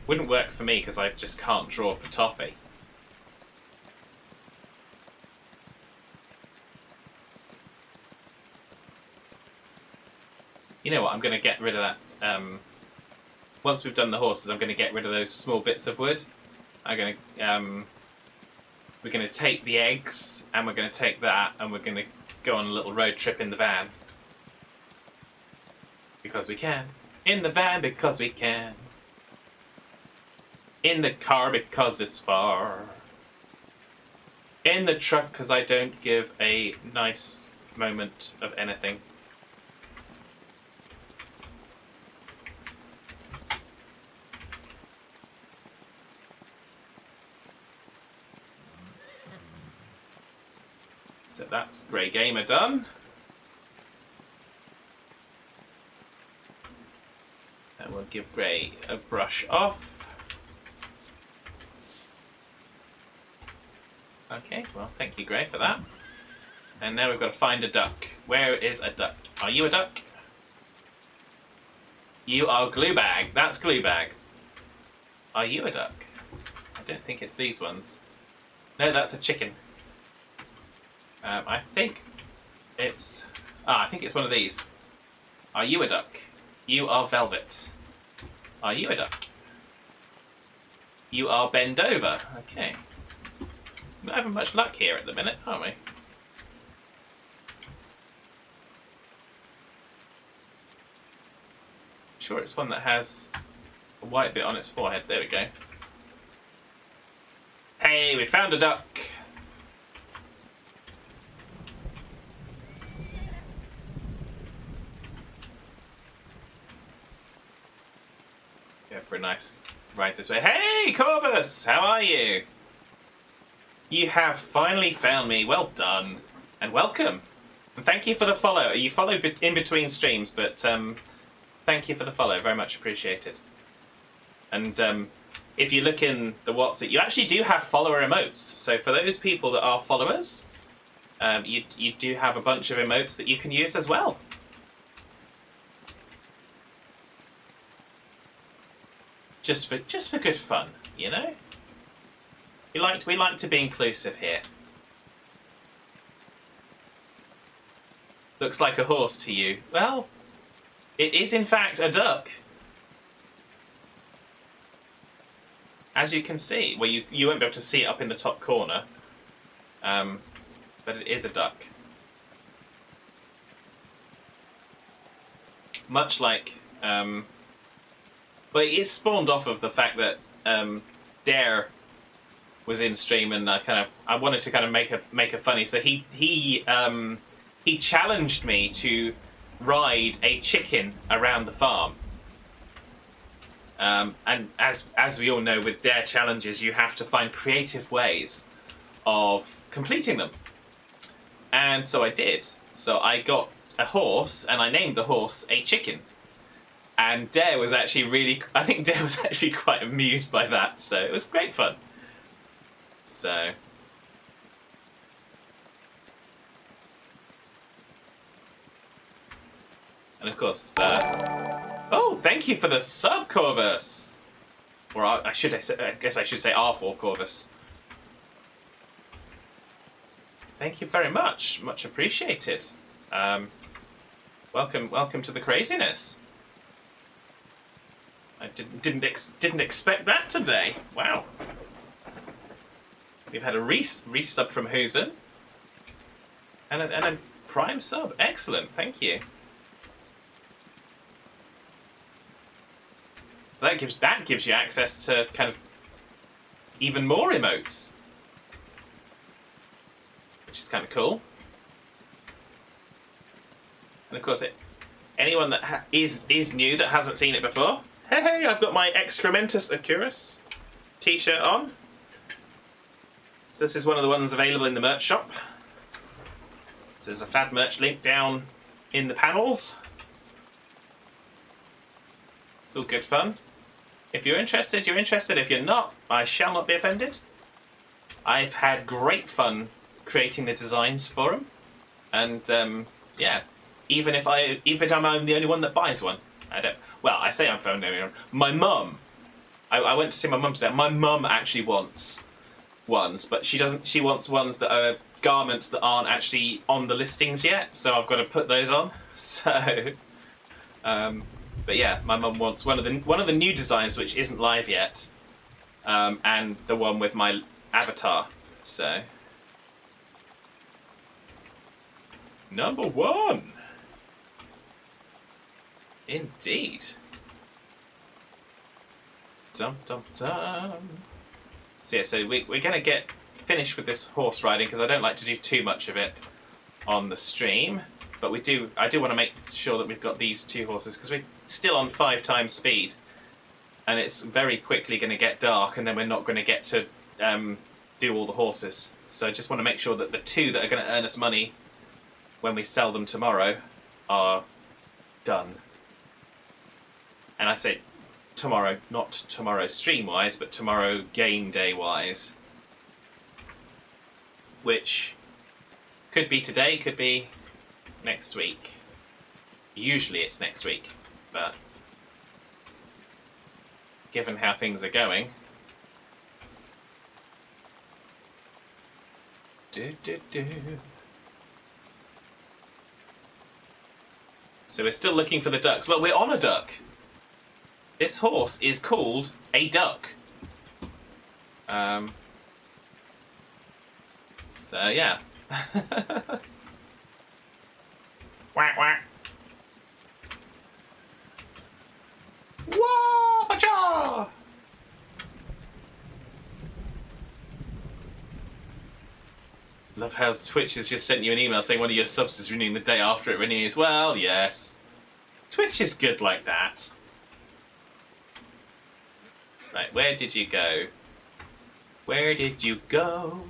Wouldn't work for me because I just can't draw for toffee. You know what, I'm going to get rid of that. Once we've done the horses, I'm going to get rid of those small bits of wood. We're going to take the eggs, and we're going to take that, and we're going to go on a little road trip in the van. Because we can. In the van because we can. In the car because it's far. In the truck because I don't give a nice moment of anything. So that's Grey Gamer done. And we'll give Grey a brush off. Okay, well, thank you, Grey, for that. And now we've got to find a duck. Where is a duck? Are you a duck? You are Gluebag. That's Gluebag. Are you a duck? I don't think it's these ones. No, that's a chicken. I think it's one of these. Are you a duck? You are Velvet. Are you a duck? You are Bend Over. Okay. We're not having much luck here at the minute, are we? Sure, it's one that has a white bit on its forehead. There we go. Hey, we found a duck. Go for a nice ride this way. Hey, Corvus! How are you? You have finally found me. Well done. And welcome. And thank you for the follow. You follow in between streams, but thank you for the follow. Very much appreciated. And if you look in the WhatsApp, you actually do have follower emotes. So for those people that are followers, you do have a bunch of emotes that you can use as well. Just for good fun, you know? We like to be inclusive here. looks like a horse to you. Well, it is in fact a duck. As you can see, well, you won't be able to see it up in the top corner, but it is a duck. Much like, well, it spawned off of the fact that Dare was in stream, and I wanted to kind of make a funny. So he challenged me to ride a chicken around the farm. And as we all know, with Dare challenges, you have to find creative ways of completing them. And so I did. So I got a horse, and I named the horse a chicken. And Dare was actually I think Dare was actually quite amused by that. So it was great fun. So. And of course, oh, thank you for the sub, Corvus! Or I guess I should say R4 Corvus. Thank you very much. Much appreciated. Welcome to the craziness. I didn't expect that today. Wow. We've had a resub from Huzen. And a prime sub. Excellent, thank you. So that gives you access to kind of even more emotes, which is kind of cool. And of course, anyone that is new that hasn't seen it before, hey, I've got my Excrementus Acurus t-shirt on. So this is one of the ones available in the merch shop. So there's a Fad merch link down in the panels. It's all good fun. If you're interested, you're interested. If you're not, I shall not be offended. I've had great fun creating the designs for them. And, yeah, even if I'm the only one that buys one. I say I'm the only one. My mum, I went to see my mum today. My mum actually wants ones, but she wants ones that are garments that aren't actually on the listings yet, so I've got to put those on. So, but yeah, my mum wants one of the new designs which isn't live yet, and the one with my avatar. So, number 1, indeed. Dum dum dum. So yeah, so we're gonna get finished with this horse riding because I don't like to do too much of it on the stream. But I do want to make sure that we've got these 2 horses because we're still on 5 times speed, and it's very quickly going to get dark, and then we're not going to get to do all the horses. So I just want to make sure that the 2 that are going to earn us money when we sell them tomorrow are done. And I say tomorrow, not tomorrow stream-wise, but tomorrow game day-wise. Which could be today, could be next week. Usually it's next week, but given how things are going, So we're still looking for the ducks. Well, we're on a duck. This horse is called a duck. So yeah. Whack whack. Wah-cha! Love how Twitch has just sent you an email saying one of your subs is renewing the day after it renews. Well, yes. Twitch is good like that. Right, where did you go? Where did you go?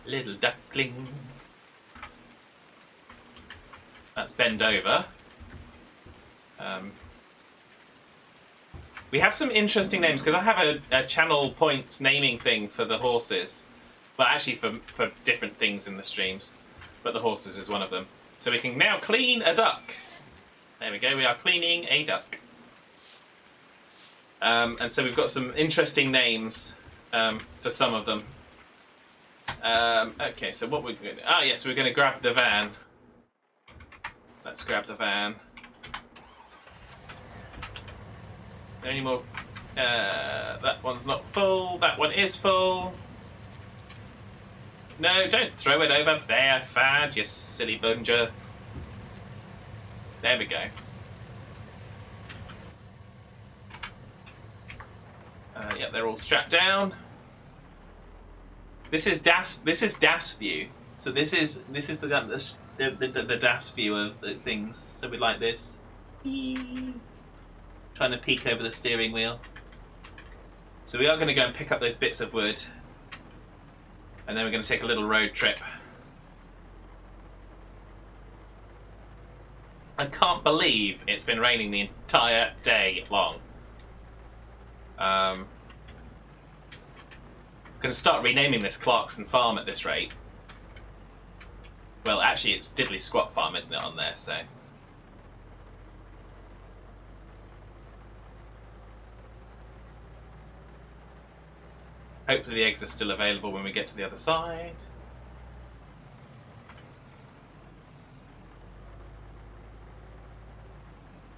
Little duckling. That's bend over. We have some interesting names because I have a channel points naming thing for the horses. Well, actually for different things in the streams. But the horses is one of them. So we can now clean a duck. There we go, we are cleaning a duck. And so we've got some interesting names for some of them. Okay, so what we're going to... Ah, yes, we're going to grab the van. let's grab the van. Any more? That one's not full. That one is full. No, don't throw it over there, Fad, you silly bunger. There we go. Yeah, they're all strapped down. This is DAS. This is DAS view. So this is the DAS view of the things. So we like this. Trying to peek over the steering wheel. So we are going to go and pick up those bits of wood, and then we're going to take a little road trip. I can't believe it's been raining the entire day long. I'm going to start renaming this Clarkson Farm at this rate. Well, actually, it's Diddley Squat Farm, isn't it, on there? So. Hopefully the eggs are still available when we get to the other side.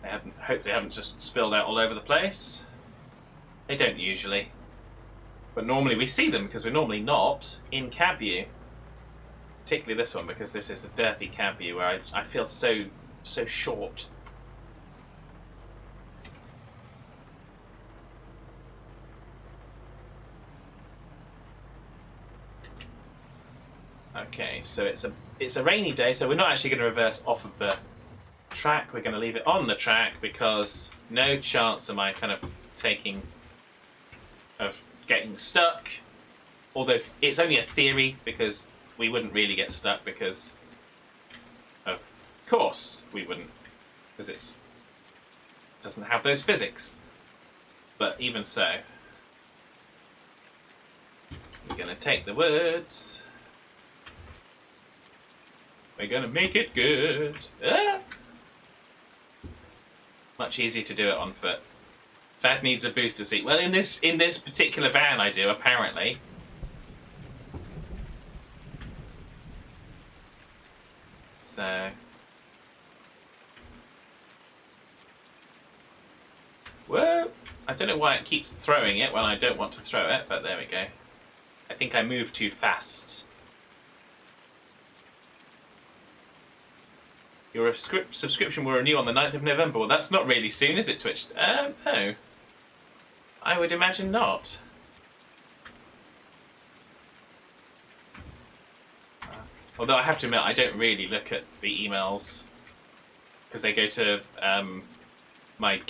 Hopefully they haven't just spilled out all over the place. They don't usually. But normally we see them because we're normally not in cab view. Particularly this one, because this is a derpy cab view where I feel so short. Okay, so it's a rainy day, so we're not actually going to reverse off of the track. We're going to leave it on the track because no chance am I kind of getting stuck. Although it's only a theory, because we wouldn't really get stuck because of course we wouldn't, because it doesn't have those physics. But even so, we're going to take the words. We're going to make it good. Ah! Much easier to do it on foot. Fad needs a booster seat. Well, in this particular van I do, apparently. So. Whoa! I don't know why it keeps throwing it when I don't want to throw it, but there we go. I think I moved too fast. Your subscription will renew on the 9th of November. Well, that's not really soon, is it, Twitch? No. I would imagine not. Although I have to admit, I don't really look at the emails because they go to my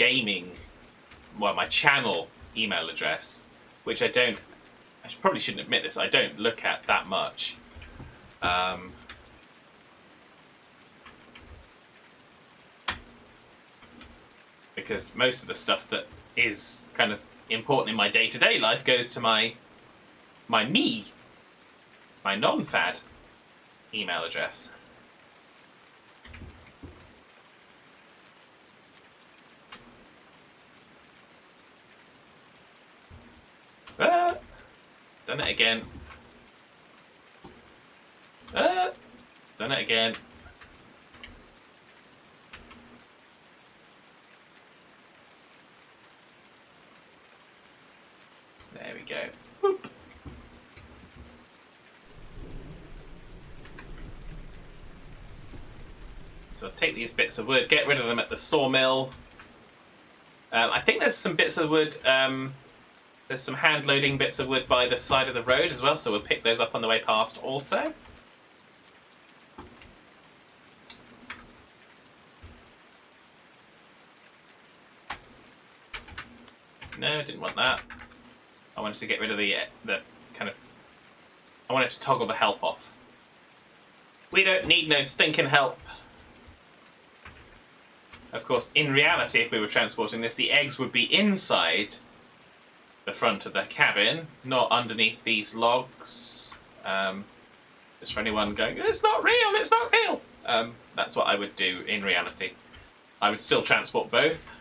my channel email address, which I probably shouldn't admit this, I don't look at that much. Because most of the stuff that is kind of important in my day-to-day life goes to my non-Fad email address. Done it again. Done it again. There we go. Whoop. So I'll take these bits of wood, get rid of them at the sawmill. I think there's some bits of wood, there's some hand-loading bits of wood by the side of the road as well, so we'll pick those up on the way past also. No, didn't want that. I wanted to get rid of the kind of... I wanted to toggle the help off. We don't need no stinking help. Of course, in reality, if we were transporting this, the eggs would be inside the front of the cabin, not underneath these logs. Just for anyone going, it's not real, it's not real! That's what I would do in reality. I would still transport both.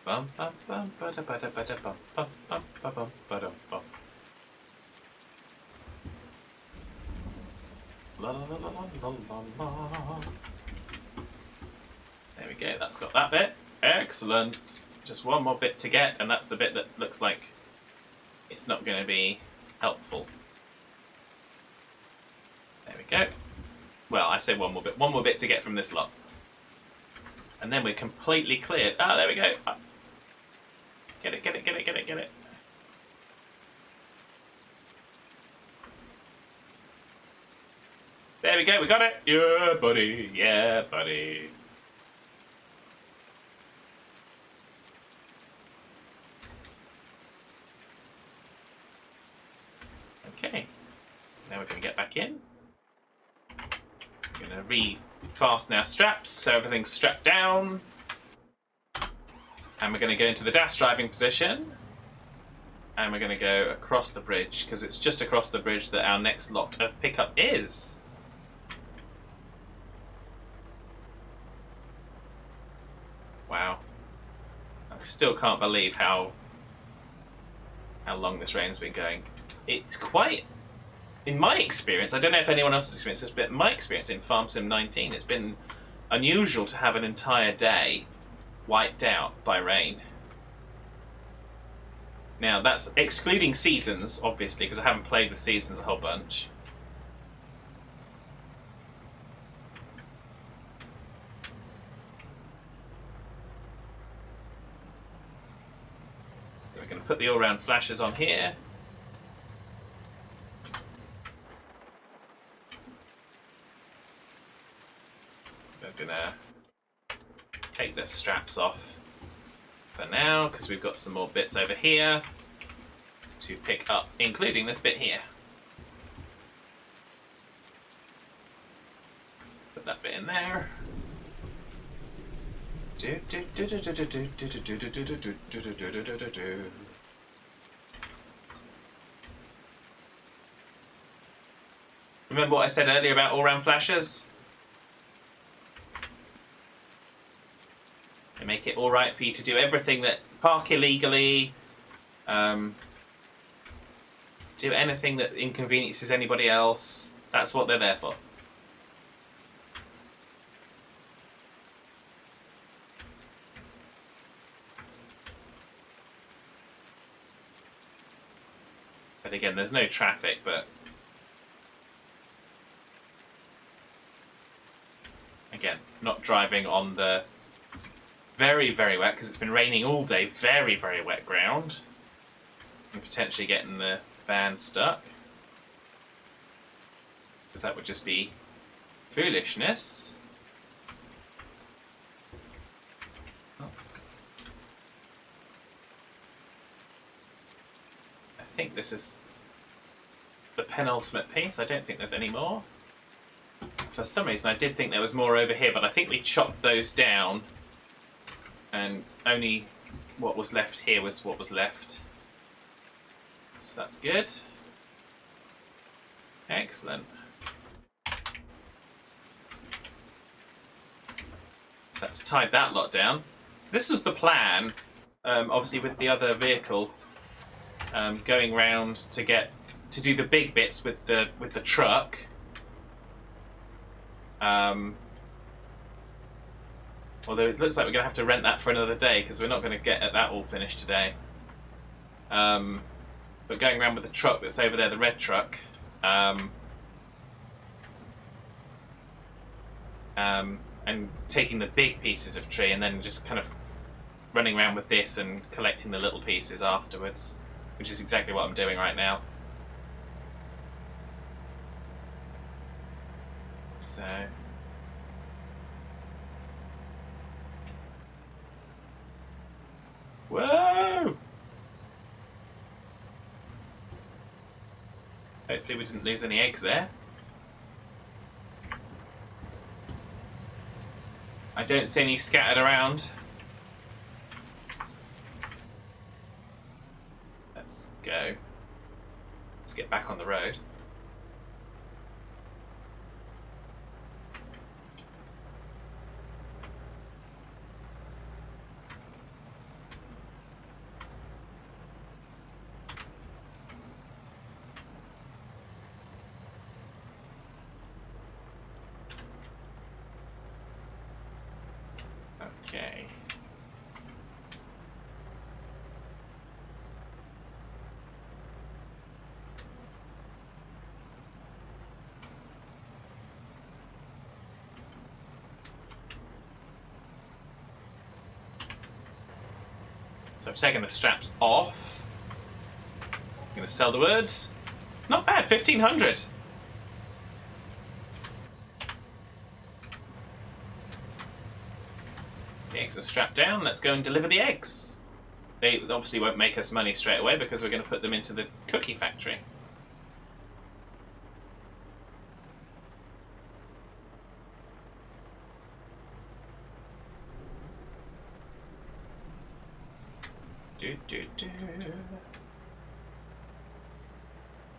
Bum bum bum bada bada bada bum bum bum bum bum bada bum. La la la la la la la. There we go. That's got that bit. Excellent. Just one more bit to get, and that's the bit that looks like it's not going to be helpful. There we go. Well, I say one more bit to get from this lot. And then we're completely cleared. Ah, there we go. Get it, get it, get it, get it, get it. There we go, we got it. Yeah, buddy. Yeah, buddy. Okay. So now we're going to get back in. We're going to re-fasten our straps so everything's strapped down. And we're going to go into the dash driving position. And we're going to go across the bridge, because it's just across the bridge that our next lot of pickup is. Wow. I still can't believe how long this rain's been going. It's quite, in my experience, I don't know if anyone else's experience is, but in my experience in Farm Sim 19, it's been unusual to have an entire day wiped out by rain. Now, that's excluding seasons, obviously, because I haven't played with seasons a whole bunch. We're going to put the all-round flashes on here. We're going to take the straps off for now, because we've got some more bits over here to pick up, including this bit here. Put that bit in there. Remember what I said earlier about all-round flashes? They make it all right for you to do everything that park illegally, do anything that inconveniences anybody else. That's what they're there for. But again, there's no traffic, but again, not driving on the very, very wet, because it's been raining all day, very, very wet ground, and potentially getting the van stuck, because that would just be foolishness. Oh. I think this is the penultimate piece. I don't think there's any more. For some reason I did think there was more over here, but I think we chopped those down and only what was left here was what was left. So that's good. Excellent. So that's tied that lot down. So this was the plan, obviously with the other vehicle, going round to do the big bits with the truck. Although it looks like we're going to have to rent that for another day, because we're not going to get that all finished today. But going around with the truck that's over there, the red truck, and taking the big pieces of tree and then just kind of running around with this and collecting the little pieces afterwards, which is exactly what I'm doing right now. So whoa! Hopefully we didn't lose any eggs there. I don't see any scattered around. Let's go. Let's get back on the road. So I've taken the straps off. I'm going to sell the woods. Not bad, 1,500. The eggs are strapped down. Let's go and deliver the eggs. They obviously won't make us money straight away because we're going to put them into the cookie factory.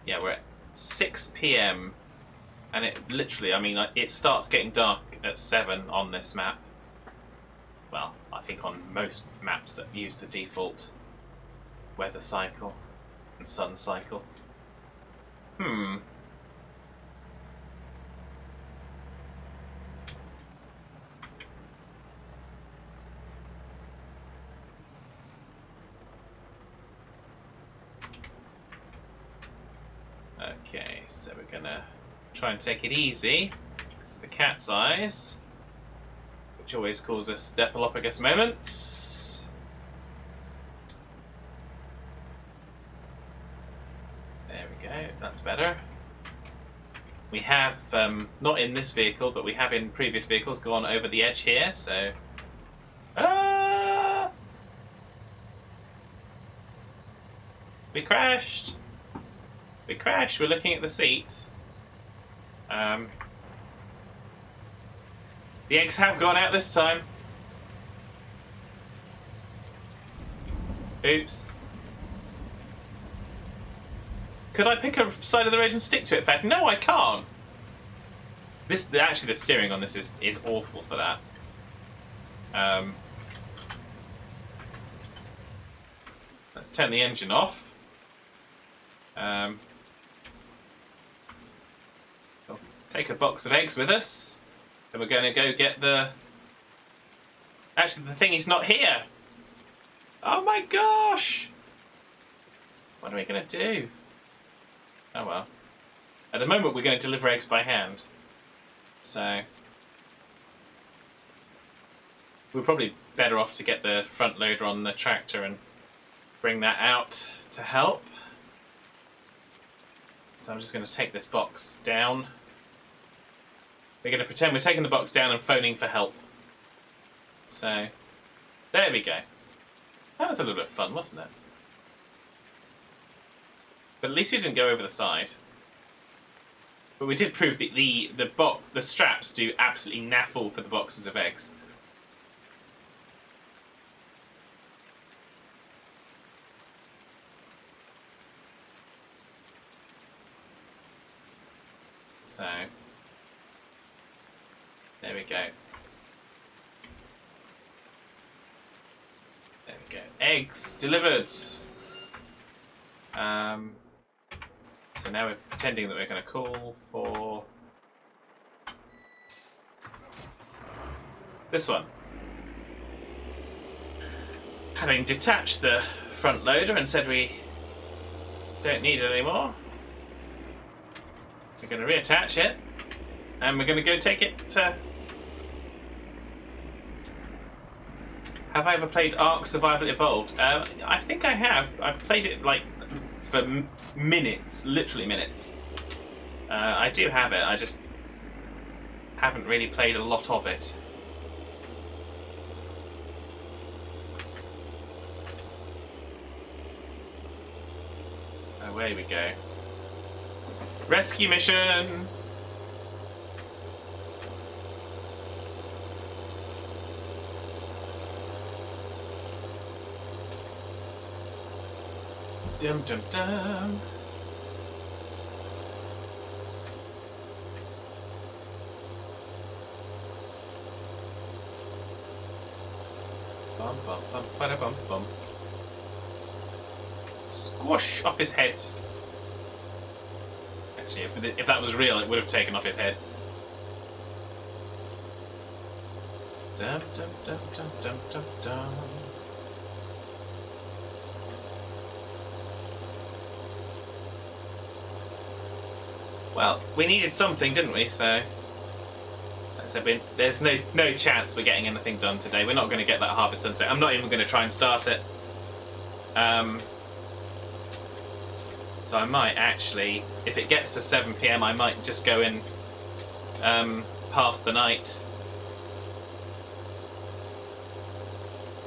Yeah, we're at 6 p.m. and it literally, I mean, it starts getting dark at 7 on this map. Well, I think on most maps that use the default weather cycle and sun cycle. Okay, so we're gonna try and take it easy. It's the cat's eyes, which always causes Stephalophagus moments. There we go, that's better. We have, not in this vehicle, but we have in previous vehicles gone over the edge here, so... Ah! We crashed! We crashed, we're looking at the seat. The eggs have gone out this time. Oops. Could I pick a side of the road and stick to it? In fact, no, I can't. Actually, the steering on this is awful for that. Let's turn the engine off. We'll take a box of eggs with us. And we're going to go get the... Actually, the thing is not here. Oh my gosh! What are we going to do? Oh well. At the moment, we're going to deliver eggs by hand. So... we're probably better off to get the front loader on the tractor and bring that out to help. So I'm just going to take this box down. We're going to pretend we're taking the box down and phoning for help. So, there we go. That was a little bit of fun, wasn't it? But at least we didn't go over the side. But we did prove that the straps do absolutely naff all for the boxes of eggs. So, there we go. There we go. Eggs delivered. So now we're pretending that we're going to call for this one. Having detached the front loader and said we don't need it anymore, we're going to reattach it and we're going to go take it to... Have I ever played Ark Survival Evolved? I think I have. I've played it like for minutes, literally minutes. I do have it, I just haven't really played a lot of it. Away we go. Rescue mission! Dum dum dum. Bum bum bum bada bum bum. Squash off his head. Actually, if that was real, it would have taken off his head. Dum dum dum dum dum dum dum. Well, we needed something, didn't we? So, there's no chance we're getting anything done today. We're not going to get that harvest done today. I'm not even going to try and start it. So I might actually, if it gets to 7 PM, I might just go in past the night.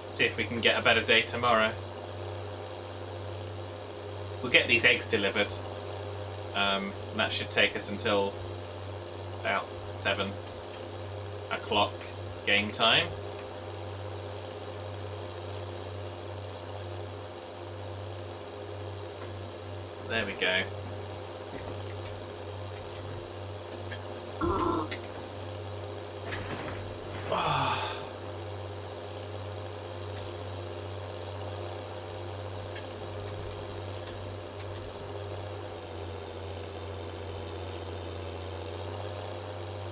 See if we can get a better day tomorrow. We'll get these eggs delivered. And that should take us until about 7 o'clock game time. So there we go.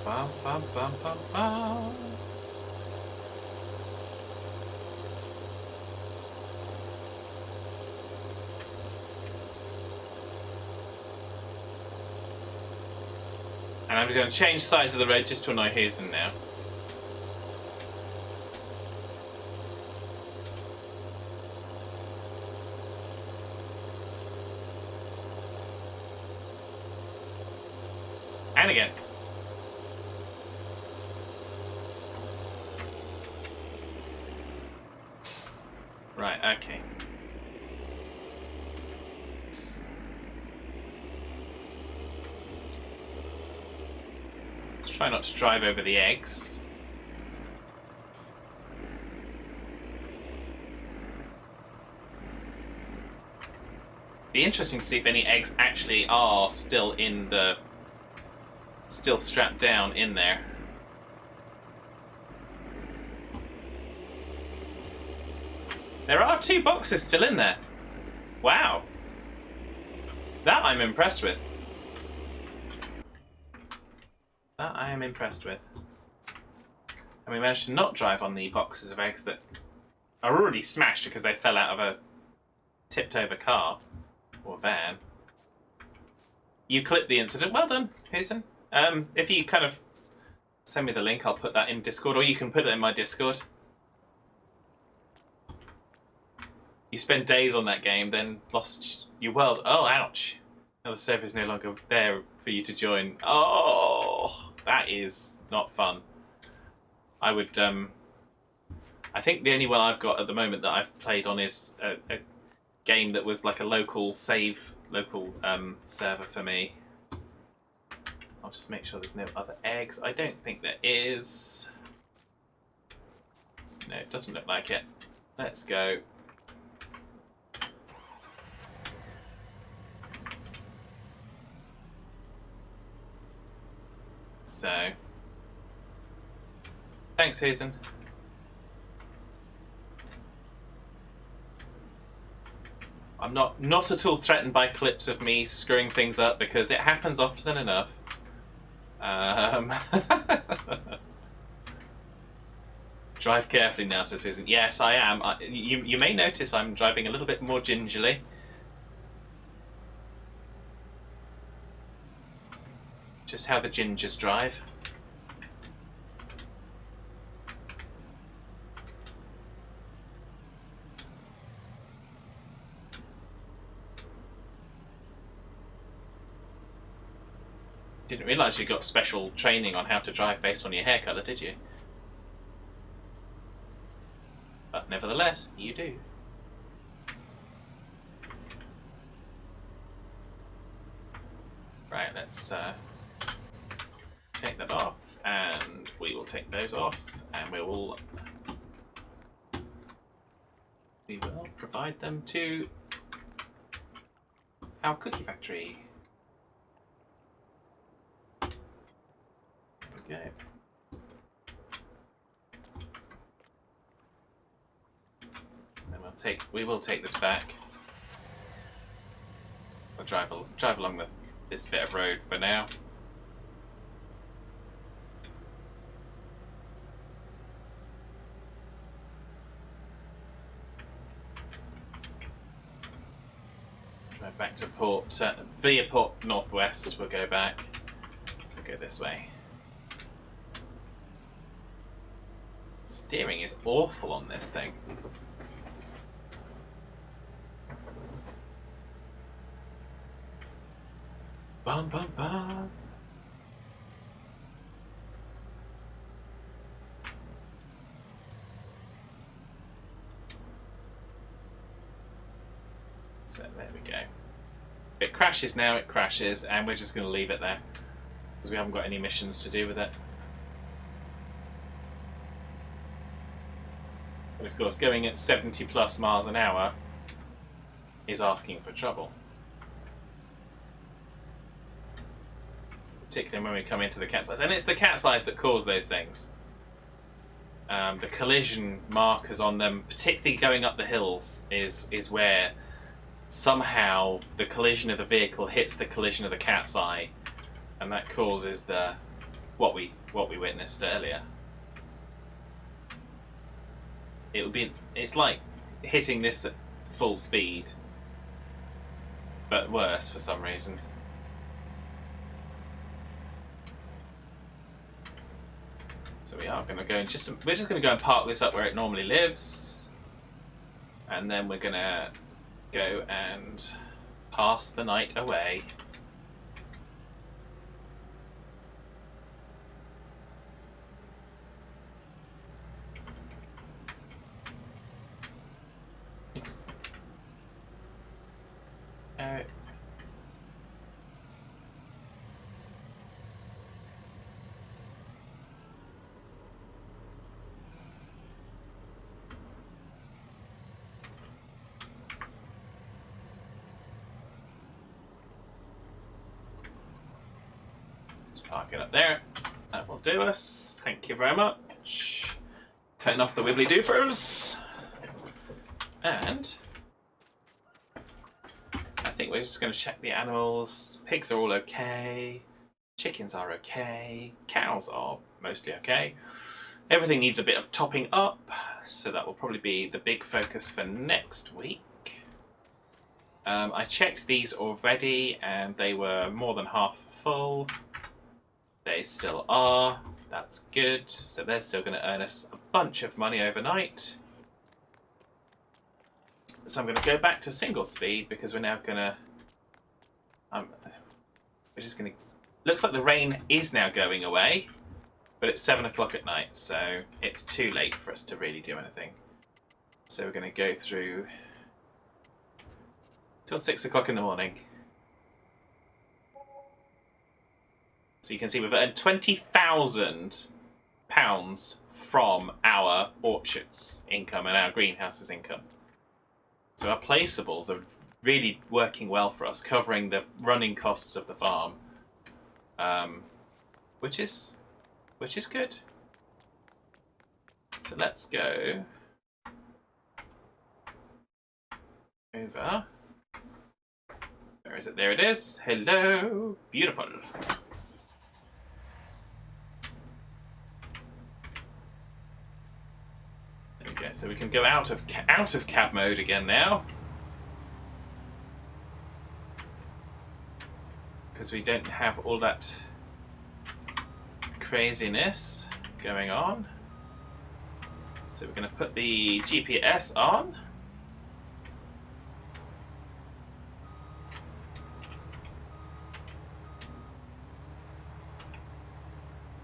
Bum, bum, bum, bum, bum. And I'm going to change sides of the road just to annoy Hazen now. And again. Right, okay. Let's try not to drive over the eggs. Be interesting to see if any eggs actually are still in the... still strapped down in there. There are 2 boxes still in there. Wow. That I'm impressed with. That I am impressed with. And we managed to not drive on the boxes of eggs that are already smashed because they fell out of a tipped over car or van. You clipped the incident. Well done, Hazen. If you kind of send me the link, I'll put that in Discord, or you can put it in my Discord. You spend days on that game, then lost your world. Oh, ouch. Now the server is no longer there for you to join. Oh, that is not fun. I would, I think the only one I've got at the moment that I've played on is a game that was like a local save, local server for me. I'll just make sure there's no other eggs. I don't think there is. No, it doesn't look like it. Let's go. So, thanks, Hazen. I'm not at all threatened by clips of me screwing things up because it happens often enough. Drive carefully now, says Susan. Yes, I am. You may notice I'm driving a little bit more gingerly. Just how the gingers drive. Didn't realise you got special training on how to drive based on your hair colour, did you? But nevertheless, you do. Right, let's take that off, and we will take those off, and we will provide them to our cookie factory. There we go. Then we will take this back. We'll drive along this bit of road for now. Drive back to port, via Port Northwest. We'll go back. So we'll go this way. Steering is awful on this thing. Bum, bum, bum. So there we go. If it crashes now, it crashes, and we're just going to leave it there because we haven't got any missions to do with it. But of course, going at 70 plus miles an hour is asking for trouble. Particularly when we come into the cat's eyes. And it's the cat's eyes that cause those things. The collision markers on them, particularly going up the hills, is where somehow the collision of the vehicle hits the collision of the cat's eye, and that causes the what we witnessed earlier. It's like hitting this at full speed, but worse for some reason. So we are going to go and we're just going to go and park this up where it normally lives, and then we're going to go and pass the night away. Park it up there. That will do us. Thank you very much. Turn off the wibbly doofers. And I think we're just going to check the animals. Pigs are all okay. Chickens are okay. Cows are mostly okay. Everything needs a bit of topping up, so that will probably be the big focus for next week. I checked these already and they were more than half full. They still are. That's good. So they're still going to earn us a bunch of money overnight. So I'm going to go back to single speed because we're now going to... we're just going to... Looks like the rain is now going away, but it's 7 o'clock at night, so it's too late for us to really do anything. So we're going to go through till 6 o'clock in the morning. So you can see we've earned £20,000 from our orchards income and our greenhouses income. So our placeables are really working well for us, covering the running costs of the farm, which is good. So let's go over. Where is it? There it is. Hello, beautiful. Okay, so we can go out of cab mode again now, because we don't have all that craziness going on. So we're going to put the GPS on.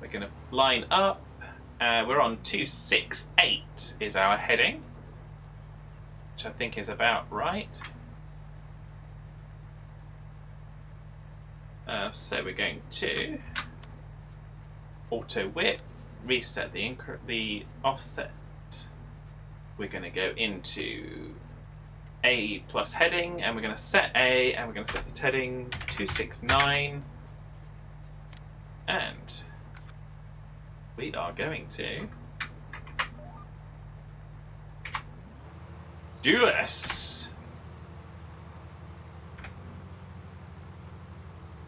We're going to line up. We're on 268 is our heading, which I think is about right. So we're going to auto width, reset the offset. We're going to go into A plus heading, and we're going to set A, and we're going to set the heading 269, and we are going to do this.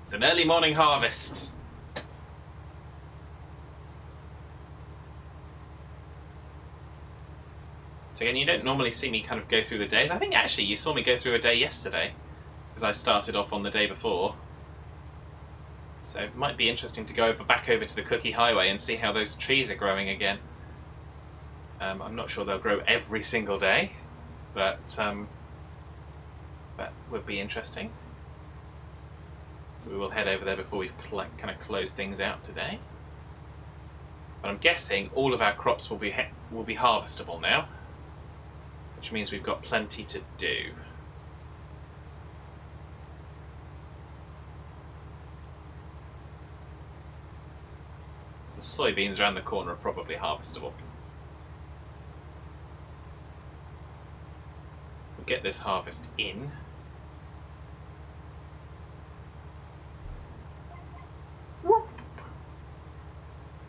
It's an early morning harvest. So again, you don't normally see me kind of go through the days. I think actually you saw me go through a day yesterday, because I started off on the day before. So it might be interesting to go back over to the Cookie Highway and see how those trees are growing again. I'm not sure they'll grow every single day, but that would be interesting. So we will head over there before we kind of close things out today. But I'm guessing all of our crops will be harvestable now, which means we've got plenty to do. So the soybeans around the corner are probably harvestable. We'll get this harvest in. Whoop,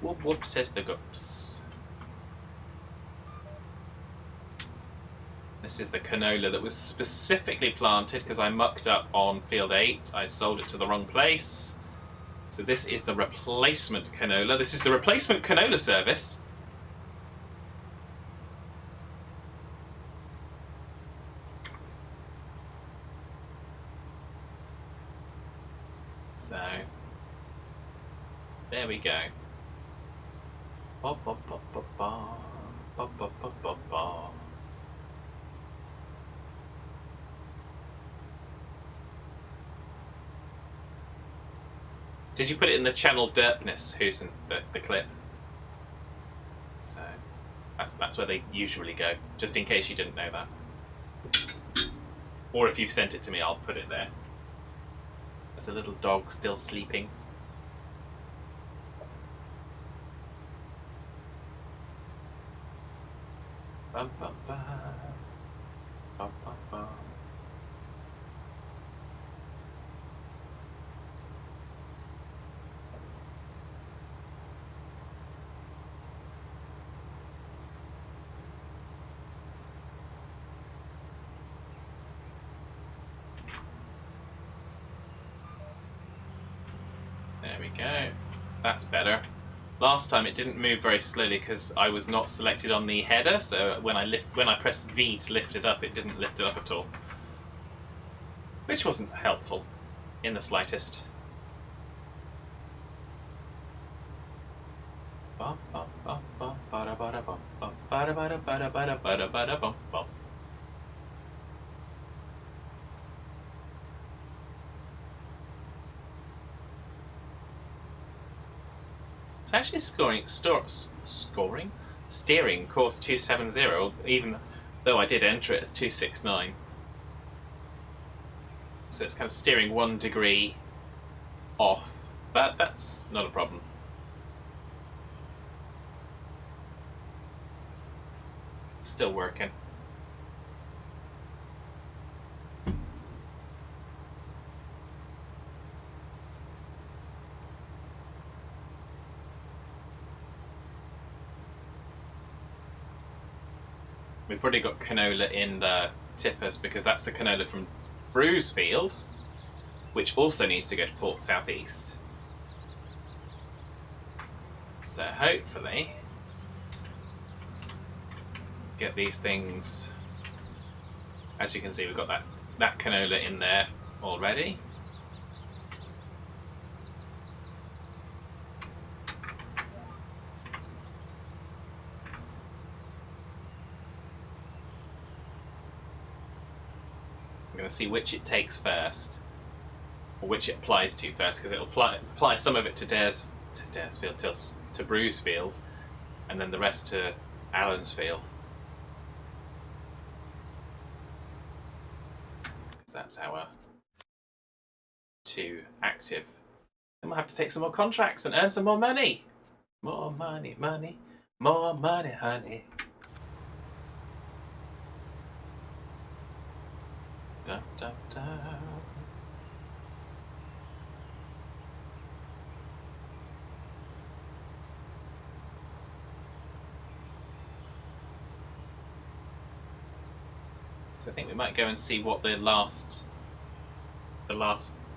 whoop, whoop, says the goops. This is the canola that was specifically planted because I mucked up on field 8. I sold it to the wrong place. So this is the replacement canola. This is the replacement canola service. So there we go. Ba, ba, ba, ba, ba. Ba, ba, ba, ba, ba. Did you put it in the channel Derpness, Husen, the clip? So that's where they usually go, just in case you didn't know that. Or if you've sent it to me, I'll put it there. There's a little dog still sleeping. Bum, bum, bum. Bum, bum, bum. There we go. That's better. Last time it didn't move very slowly because I was not selected on the header, so when I pressed V to lift it up, it didn't lift it up at all. Which wasn't helpful in the slightest. It's actually steering course 270, even though I did enter it as 269. So it's kind of steering 1 degree off, but that's not a problem. Still working. We've already got canola in the tippers because that's the canola from Brucefield, which also needs to go to Port Southeast. So hopefully get these things. As you can see, we've got that canola in there already. I'm going to see which it takes first, or which it applies to first, because it'll apply some of it to Daresfield, to Brucefield, and then the rest to Allensfield. Because that's our 2 active. Then we'll have to take some more contracts and earn some more money. More money, money, more money, honey. Dum, dum, dum. So I think we might go and see what the last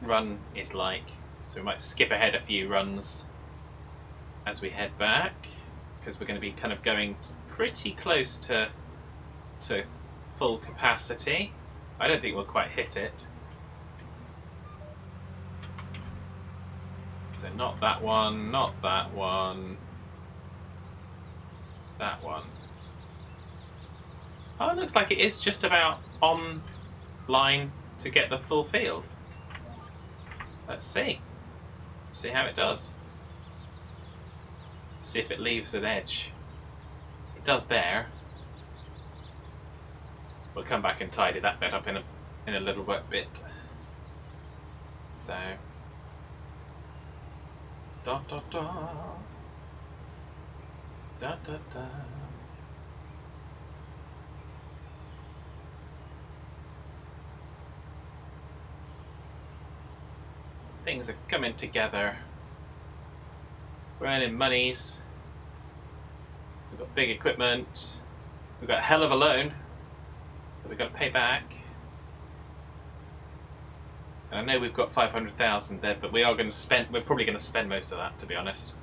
run is like. So we might skip ahead a few runs as we head back, because we're going to be kind of going pretty close to full capacity. I don't think we'll quite hit it. So not that one, not that one, that one. Oh, it looks like it is just about on line to get the full field. Let's see. See how it does. See if it leaves an edge. It does there. We'll come back and tidy that bit up in a little bit. So da da da da da da. Things are coming together. We're earning monies. We've got big equipment. We've got a hell of a loan that we've got to pay back. And I know we've got 500,000 there, but we're probably going to spend most of that, to be honest,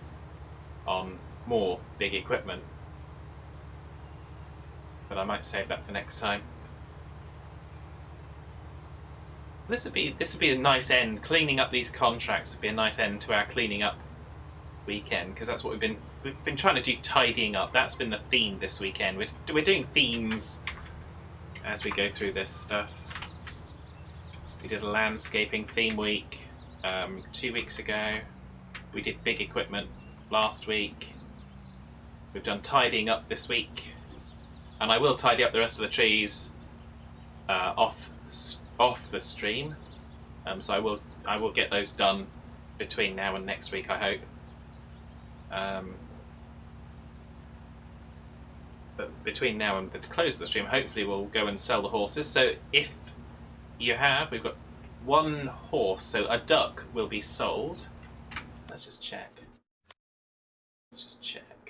on more big equipment. But I might save that for next time. This would be a nice end. Cleaning up these contracts would be a nice end to our cleaning up weekend, because that's what we've been trying to do, tidying up. That's been the theme this weekend. We're doing themes as we go through this stuff. We did a landscaping theme week 2 weeks ago. We did big equipment last week. We've done tidying up this week, and I will tidy up the rest of the trees off the stream. So I will get those done between now and next week, I hope. But between now and the close of the stream, hopefully we'll go and sell the horses. So if we've got one horse, so a duck will be sold. Let's just check.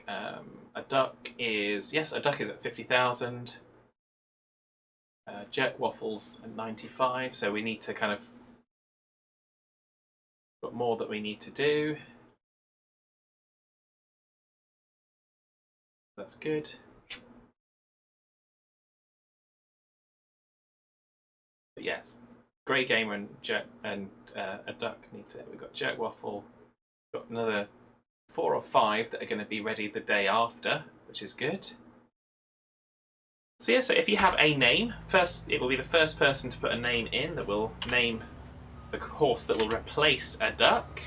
A duck is at 50,000. Jerk waffles at 95. So we need to kind of got more that we need to do. That's good. But yes, Grey Gamer and a duck need to. We've got jerk waffle. Got another 4 or 5 that are going to be ready the day after, which is good. So yeah, so if you have a name, first it will be the first person to put a name in that will name the horse that will replace a duck.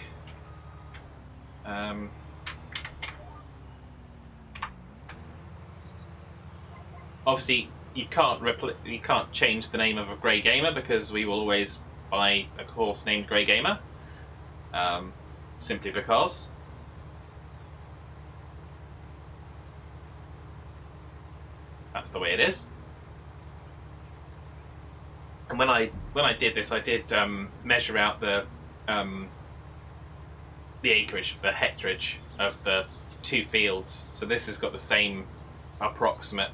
Obviously, you can't change the name of a Grey Gamer, because we will always buy a horse named Grey Gamer, simply because. That's the way it is. And when I did this, I did measure out the acreage, the hectarage of the 2 fields. So this has got the same approximate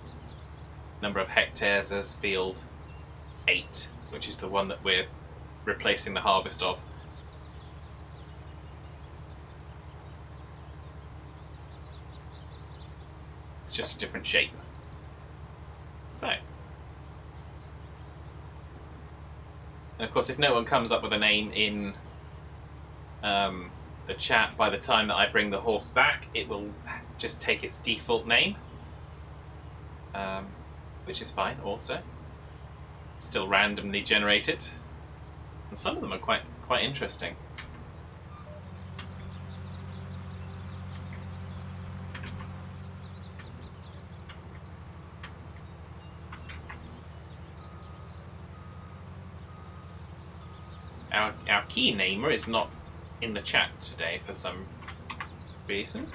number of hectares as field 8, which is the one that we're replacing the harvest of. It's just a different shape. So, and of course, if no one comes up with a name in the chat by the time that I bring the horse back, it will just take its default name, which is fine also. It's still randomly generated, and some of them are quite interesting. Our key namer is not in the chat today for some reason.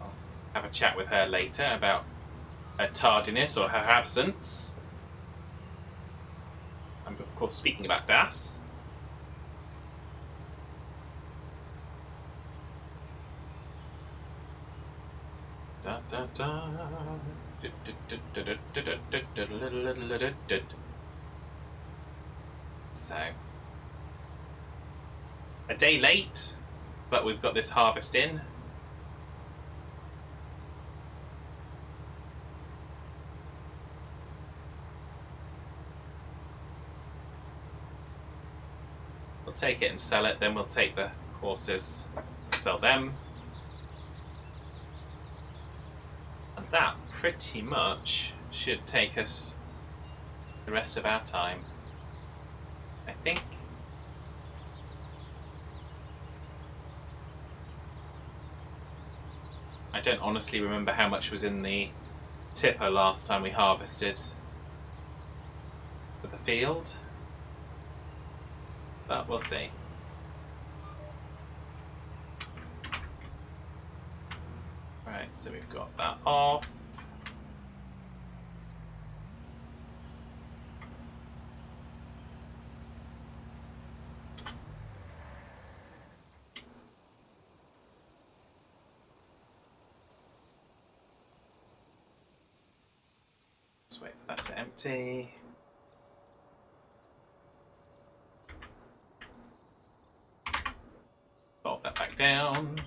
I'll have a chat with her later about her tardiness or her absence. I'm of course speaking about Das. Da, da, da. So, a day late, but we've got this harvest in. We'll take it and sell it, then we'll take the horses, sell them. And that pretty much should take us the rest of our time, I think. I don't honestly remember how much was in the tipper last time we harvested for the field, but we'll see. Right, so we've got that off. Just wait for that to empty. Fold that back down.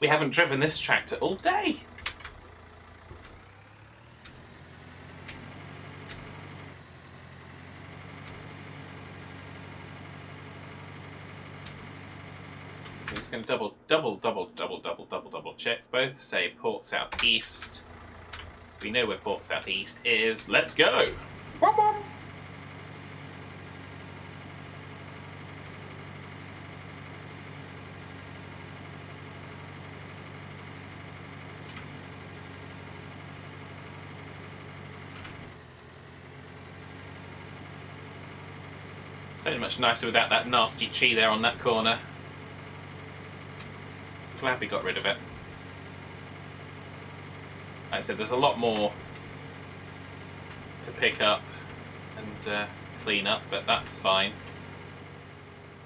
We haven't driven this tractor all day. So I'm just going to double check. Both say port southeast. We know where port southeast is. Let's go. So much nicer without that nasty tree there on that corner. Glad we got rid of it. Like I said, there's a lot more to pick up and clean up, but that's fine.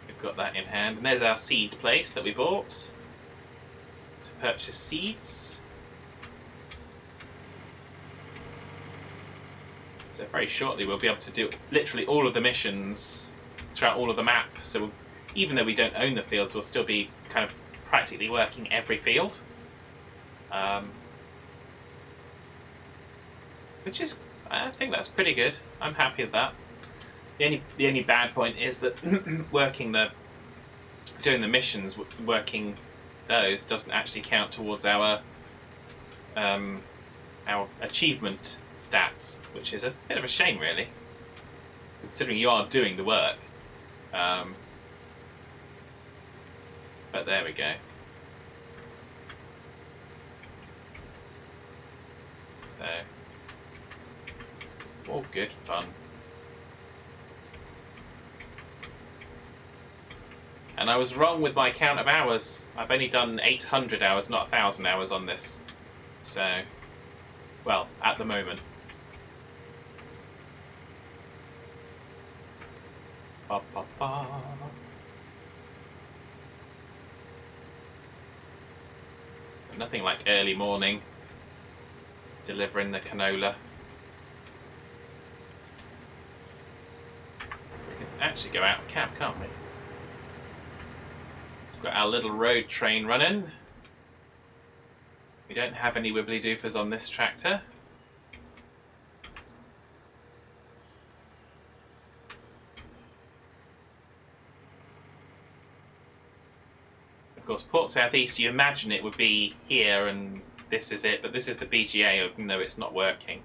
We've got that in hand. And there's our seed place that we bought to purchase seeds. So very shortly we'll be able to do literally all of the missions throughout all of the map. So even though we don't own the fields, we'll still be kind of practically working every field. Which is, I think that's pretty good. I'm happy with that. The only bad point is that doing the missions, working those doesn't actually count towards our achievement stats, which is a bit of a shame, really, considering you are doing the work. But there we go. So, all good fun. And I was wrong with my count of hours. I've only done 800 hours, not 1,000 hours on this. So, well, at the moment. Ba, ba, ba. Nothing like early morning delivering the canola. So we can actually go out of camp, can't we? We've got our little road train running. We don't have any wibbly doofers on this tractor. Of course, Port Southeast, you imagine it would be here and this is it, but this is the BGA, even though it's not working.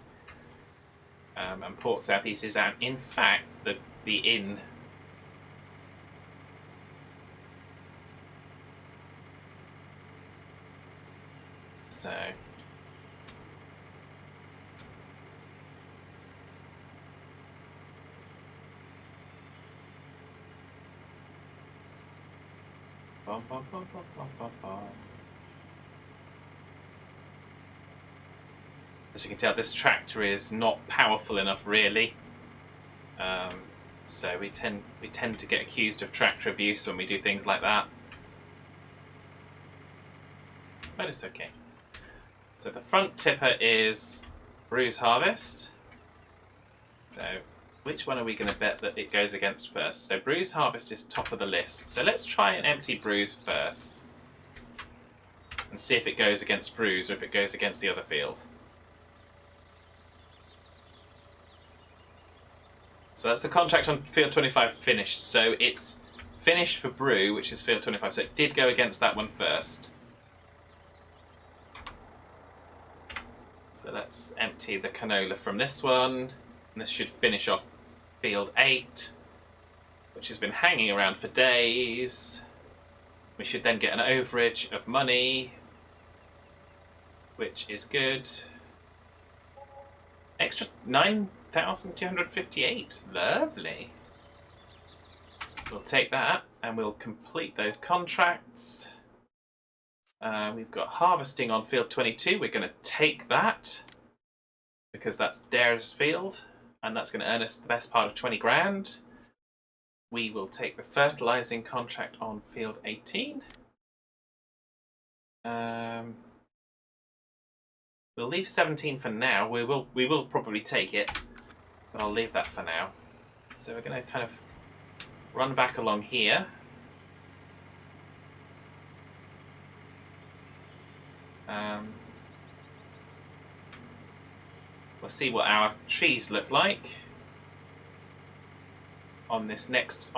And Port Southeast is out, in fact, the inn. So as you can tell, this tractor is not powerful enough, really. So we tend to get accused of tractor abuse when we do things like that. But it's okay. So the front tipper is Bruise Harvest. So which one are we going to bet that it goes against first? So Bruise Harvest is top of the list. So let's try and empty Bruise first. And see if it goes against Bruise or if it goes against the other field. So that's the contract on field 25 finished. So it's finished for Brew, which is field 25. So it did go against that one first. So let's empty the canola from this one. And this should finish off field 8, which has been hanging around for days. We should then get an overage of money, which is good. Extra 9,258. Lovely. We'll take that and we'll complete those contracts. We've got harvesting on field 22. We're going to take that because that's Dare's field and that's going to earn us the best part of 20 grand. We will take the fertilizing contract on field 18. We'll leave 17 for now. We will probably take it, but I'll leave that for now. So we're going to kind of run back along here. We'll see what our trees look like on this next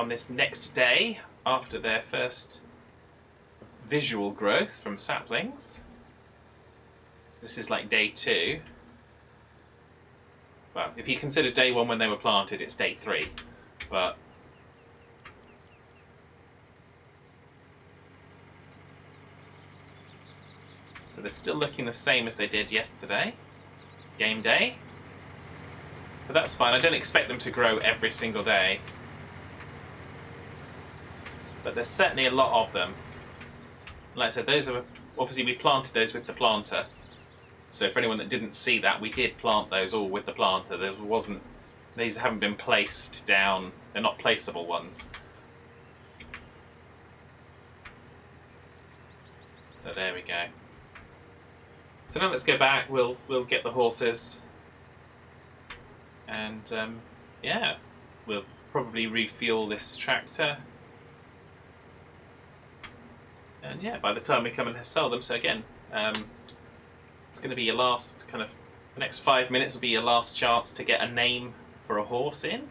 day after their first visual growth from saplings. This is like day 2. Well, if you consider day 1 when they were planted, it's day 3. But so they're still looking the same as they did yesterday, game day. But that's fine. I don't expect them to grow every single day. But there's certainly a lot of them. Like I said, those are obviously we planted those with the planter. So for anyone that didn't see that, we did plant those all with the planter. These haven't been placed down. They're not placeable ones. So there we go. So now let's go back. We'll get the horses, and yeah, we'll probably refuel this tractor. And yeah, by the time we come and sell them, so again, it's going to be your last kind of, the next 5 minutes will be your last chance to get a name for a horse in.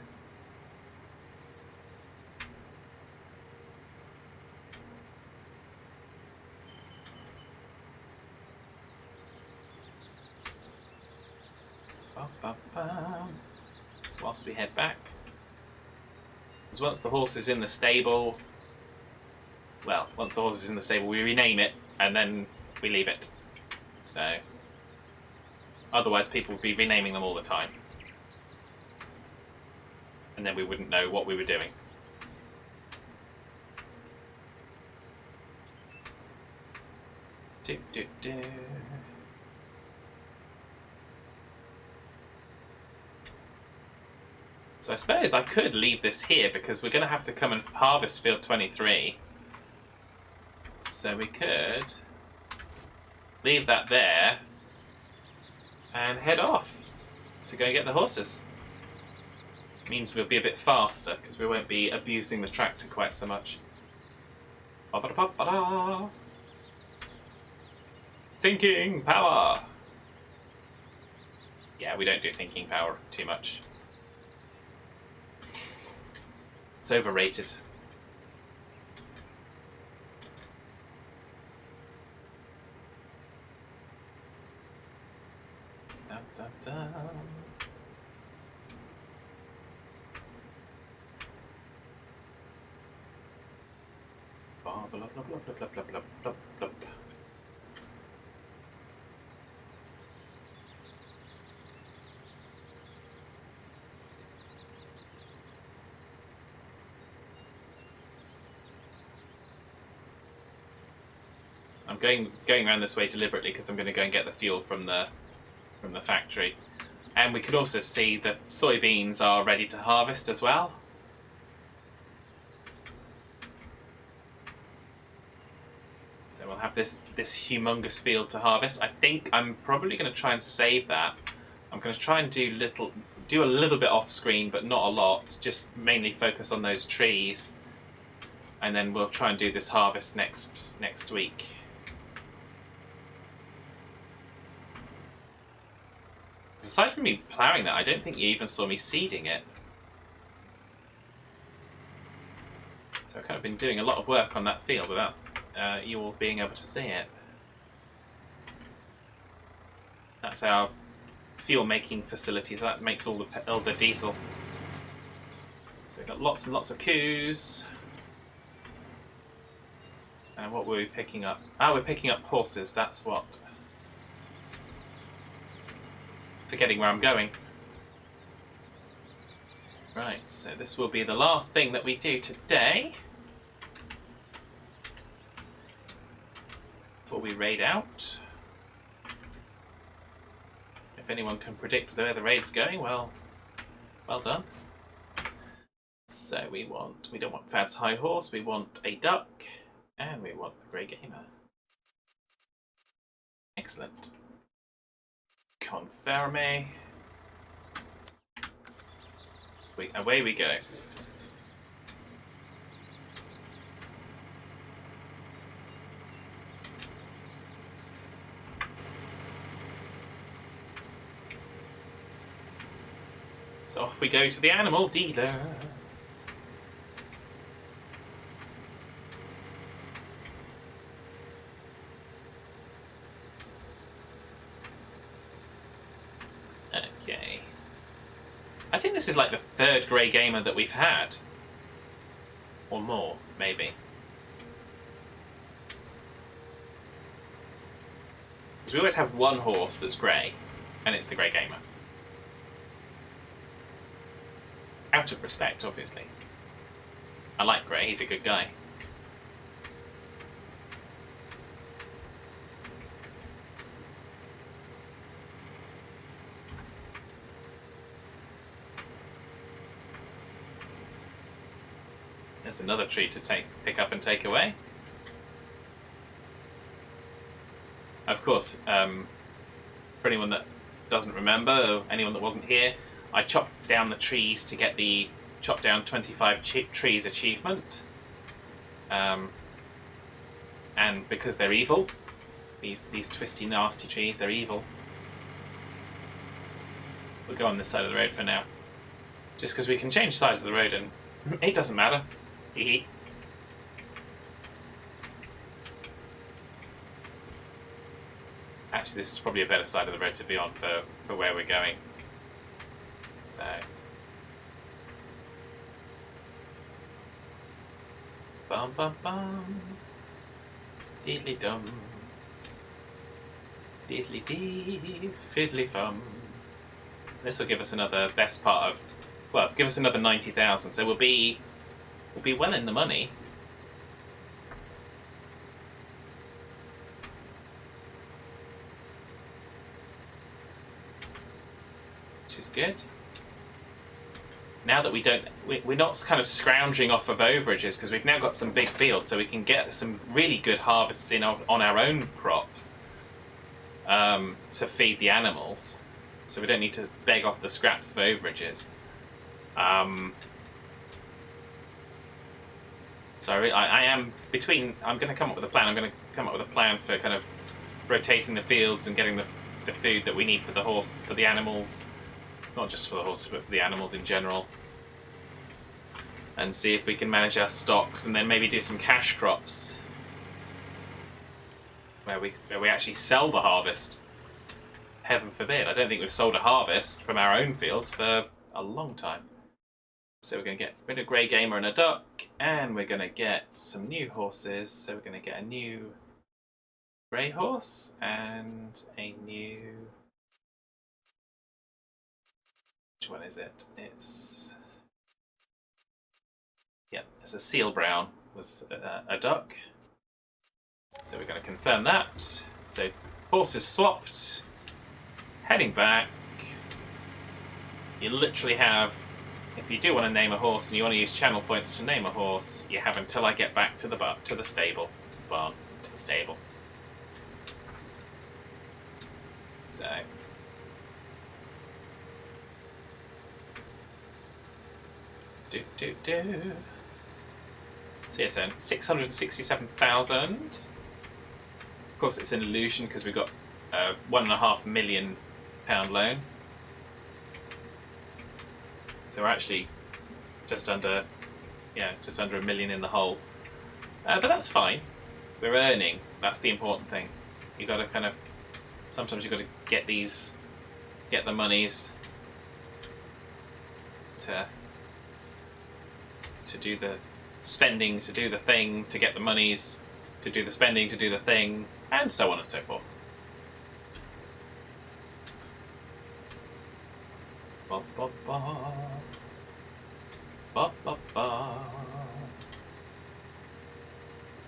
Whilst we head back. Because once the horse is in the stable, well, once the horse is in the stable, we rename it and then we leave it. So, otherwise people would be renaming them all the time. And then we wouldn't know what we were doing. Do, do, do. So I suppose I could leave this here because we're going to have to come and harvest field 23. So we could leave that there and head off to go get the horses. Means we'll be a bit faster because we won't be abusing the tractor quite so much. Ba-ba-da-ba-ba-da. Thinking power! Yeah, we don't do thinking power too much. It's overrated. Dun, dun, dun. Blah, blah, blah, blah, blah, blah, blah, blah, blah. I'm going around this way deliberately because I'm going to go and get the fuel from the factory. And we can also see that soybeans are ready to harvest as well. So we'll have this humongous field to harvest. I think I'm probably going to try and save that. I'm going to try and do a little bit off screen, but not a lot. Just mainly focus on those trees, and then we'll try and do this harvest next week. Aside from me ploughing that, I don't think you even saw me seeding it. So I've kind of been doing a lot of work on that field without you all being able to see it. That's our fuel making facility. That makes all the diesel. So we've got lots and lots of coos. And what were we picking up? Ah, we're picking up horses, that's what. Forgetting where I'm going. Right, so this will be the last thing that we do today. Before we raid out. If anyone can predict where the raid's going, well done. So we don't want Fad's High Horse, we want a duck, and we want the Grey Gamer. Excellent. Conferme. Away we go. So off we go to the animal dealer. Okay. I think this is like the third Grey Gamer that we've had. Or more, maybe. Because we always have one horse that's grey, and it's the Grey Gamer. Out of respect, obviously. I like Grey, he's a good guy. There's another tree to pick up and take away. Of course, for anyone that doesn't remember, or anyone that wasn't here, I chopped down the trees to get the chop down 25 trees achievement. And because they're evil, these twisty, nasty trees, they're evil. We'll go on this side of the road for now. Just because we can change sides of the road and it doesn't matter. Hee. Actually, this is probably a better side of the road to be on for where we're going. So... Bum bum bum. Diddly dum. Diddly dee. Fiddly fum. This will give us another best part of... Well, give us another 90,000, so we'll be well in the money. Which is good. Now that we're not kind of scrounging off of overages, because we've now got some big fields, so we can get some really good harvests in on our own crops to feed the animals. So we don't need to beg off the scraps of overages. So I am between. I'm going to come up with a plan. I'm going to come up with a plan for kind of rotating the fields and getting the food that we need for the animals, not just for the horses, but for the animals in general. And see if we can manage our stocks, and then maybe do some cash crops where we actually sell the harvest. Heaven forbid! I don't think we've sold a harvest from our own fields for a long time. So we're going to get rid of Grey Gamer and a duck, and we're going to get some new horses. So we're going to get a new grey horse and a new... Which one is it? It's... Yeah, it's a seal brown, was a duck. So we're going to confirm that. So horses swapped, heading back. You literally have... If you do want to name a horse and you want to use channel points to name a horse, you have until I get back to the stable, to the barn, to the stable. So. So yes, then 667,000. Of course, it's an illusion because we've got a £1.5 million loan. So we're actually just under a million in the hole. But that's fine. We're earning. That's the important thing. You got to kind of... Sometimes you got to get the monies to do the spending, to do the thing, to get the monies to do the spending, to do the thing, and so on and so forth. Ba, ba, ba. Ba, ba, ba.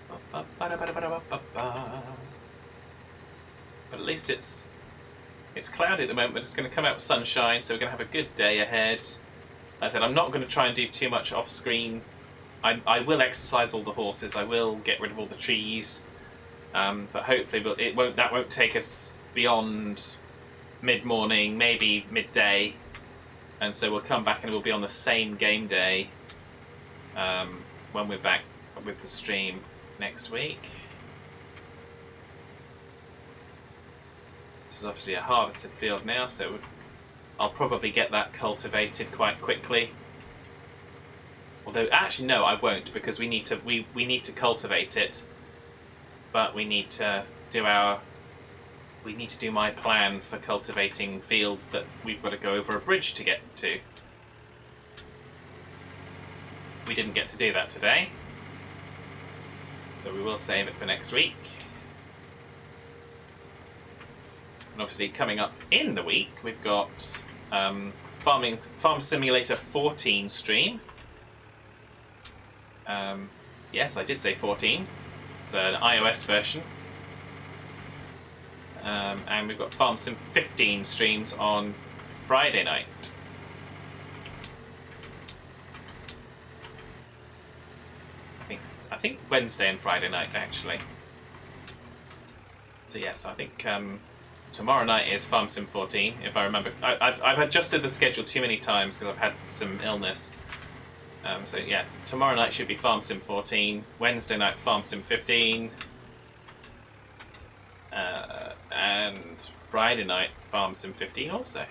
Ba, ba, ba, ba, ba, ba, ba, ba. But at least it's cloudy at the moment, but it's going to come out with sunshine, so we're going to have a good day ahead. Like I said, I'm not going to try and do too much off-screen. I will exercise all the horses. I will get rid of all the trees, but hopefully, that won't take us beyond mid-morning, maybe midday, and so we'll come back and we'll be on the same game day when we're back with the stream next week. This is obviously a harvested field now, so I'll probably get that cultivated quite quickly. Although, actually, no, I won't, because we need to cultivate it. But we need to do my plan for cultivating fields that we've got to go over a bridge to get to. We didn't get to do that today, so we will save it for next week. And obviously, coming up in the week, we've got Farm Simulator 14 stream. Yes, I did say 14. It's an iOS version. And we've got Farm Sim 15 streams on Friday night. I think Wednesday and Friday night, actually. So yes, I think tomorrow night is Farm Sim 14, if I remember. I've adjusted the schedule too many times because I've had some illness. So yeah, tomorrow night should be Farm Sim 14, Wednesday night Farm Sim 15, and Friday night Farm Sim 15 also.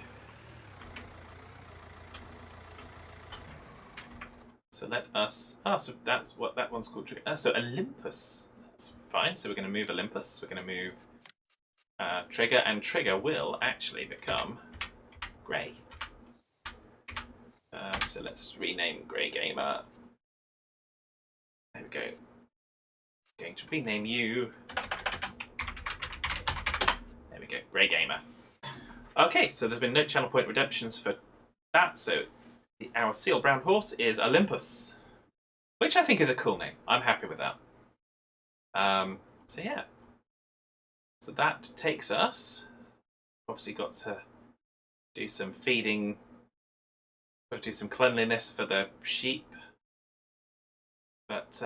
So let us... so that's what that one's called. So Olympus. That's fine. So we're going to move Olympus. We're going to move Trigger, and Trigger will actually become Grey. So let's rename Grey Gamer. There we go. I'm going to rename you. There we go, Grey Gamer. Okay, so there's been no channel point redemptions for that, so our seal brown horse is Olympus, which I think is a cool name. I'm happy with that. So yeah. So that takes us. Obviously got to do some feeding. Got to do some cleanliness for the sheep. But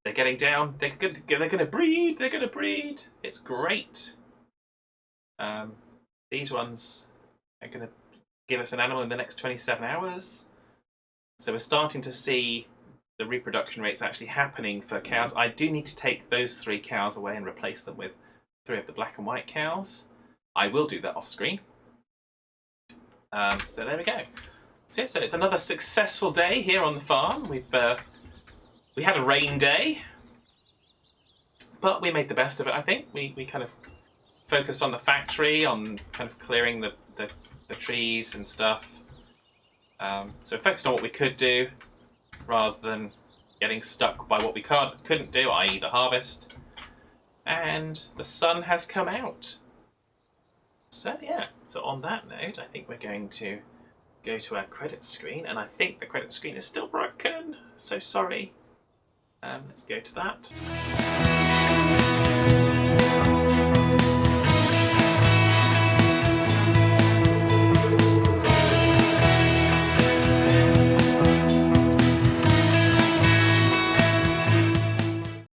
they're getting down. They're going to breed. They're going to breed. It's great. These ones are going to give us an animal in the next 27 hours. So we're starting to see the reproduction rates actually happening for cows. I do need to take those 3 cows away and replace them with 3 of the black and white cows. I will do that off screen. So there we go. So yeah, so it's another successful day here on the farm. We had a rain day, but we made the best of it, I think. We kind of focused on the factory, on kind of clearing the trees and stuff. So focused on what we could do, rather than getting stuck by what we couldn't do, i.e. the harvest. And the sun has come out. So yeah, so on that note, I think we're going to go to our credit screen, and I think the credit screen is still broken, so sorry. Let's go to that.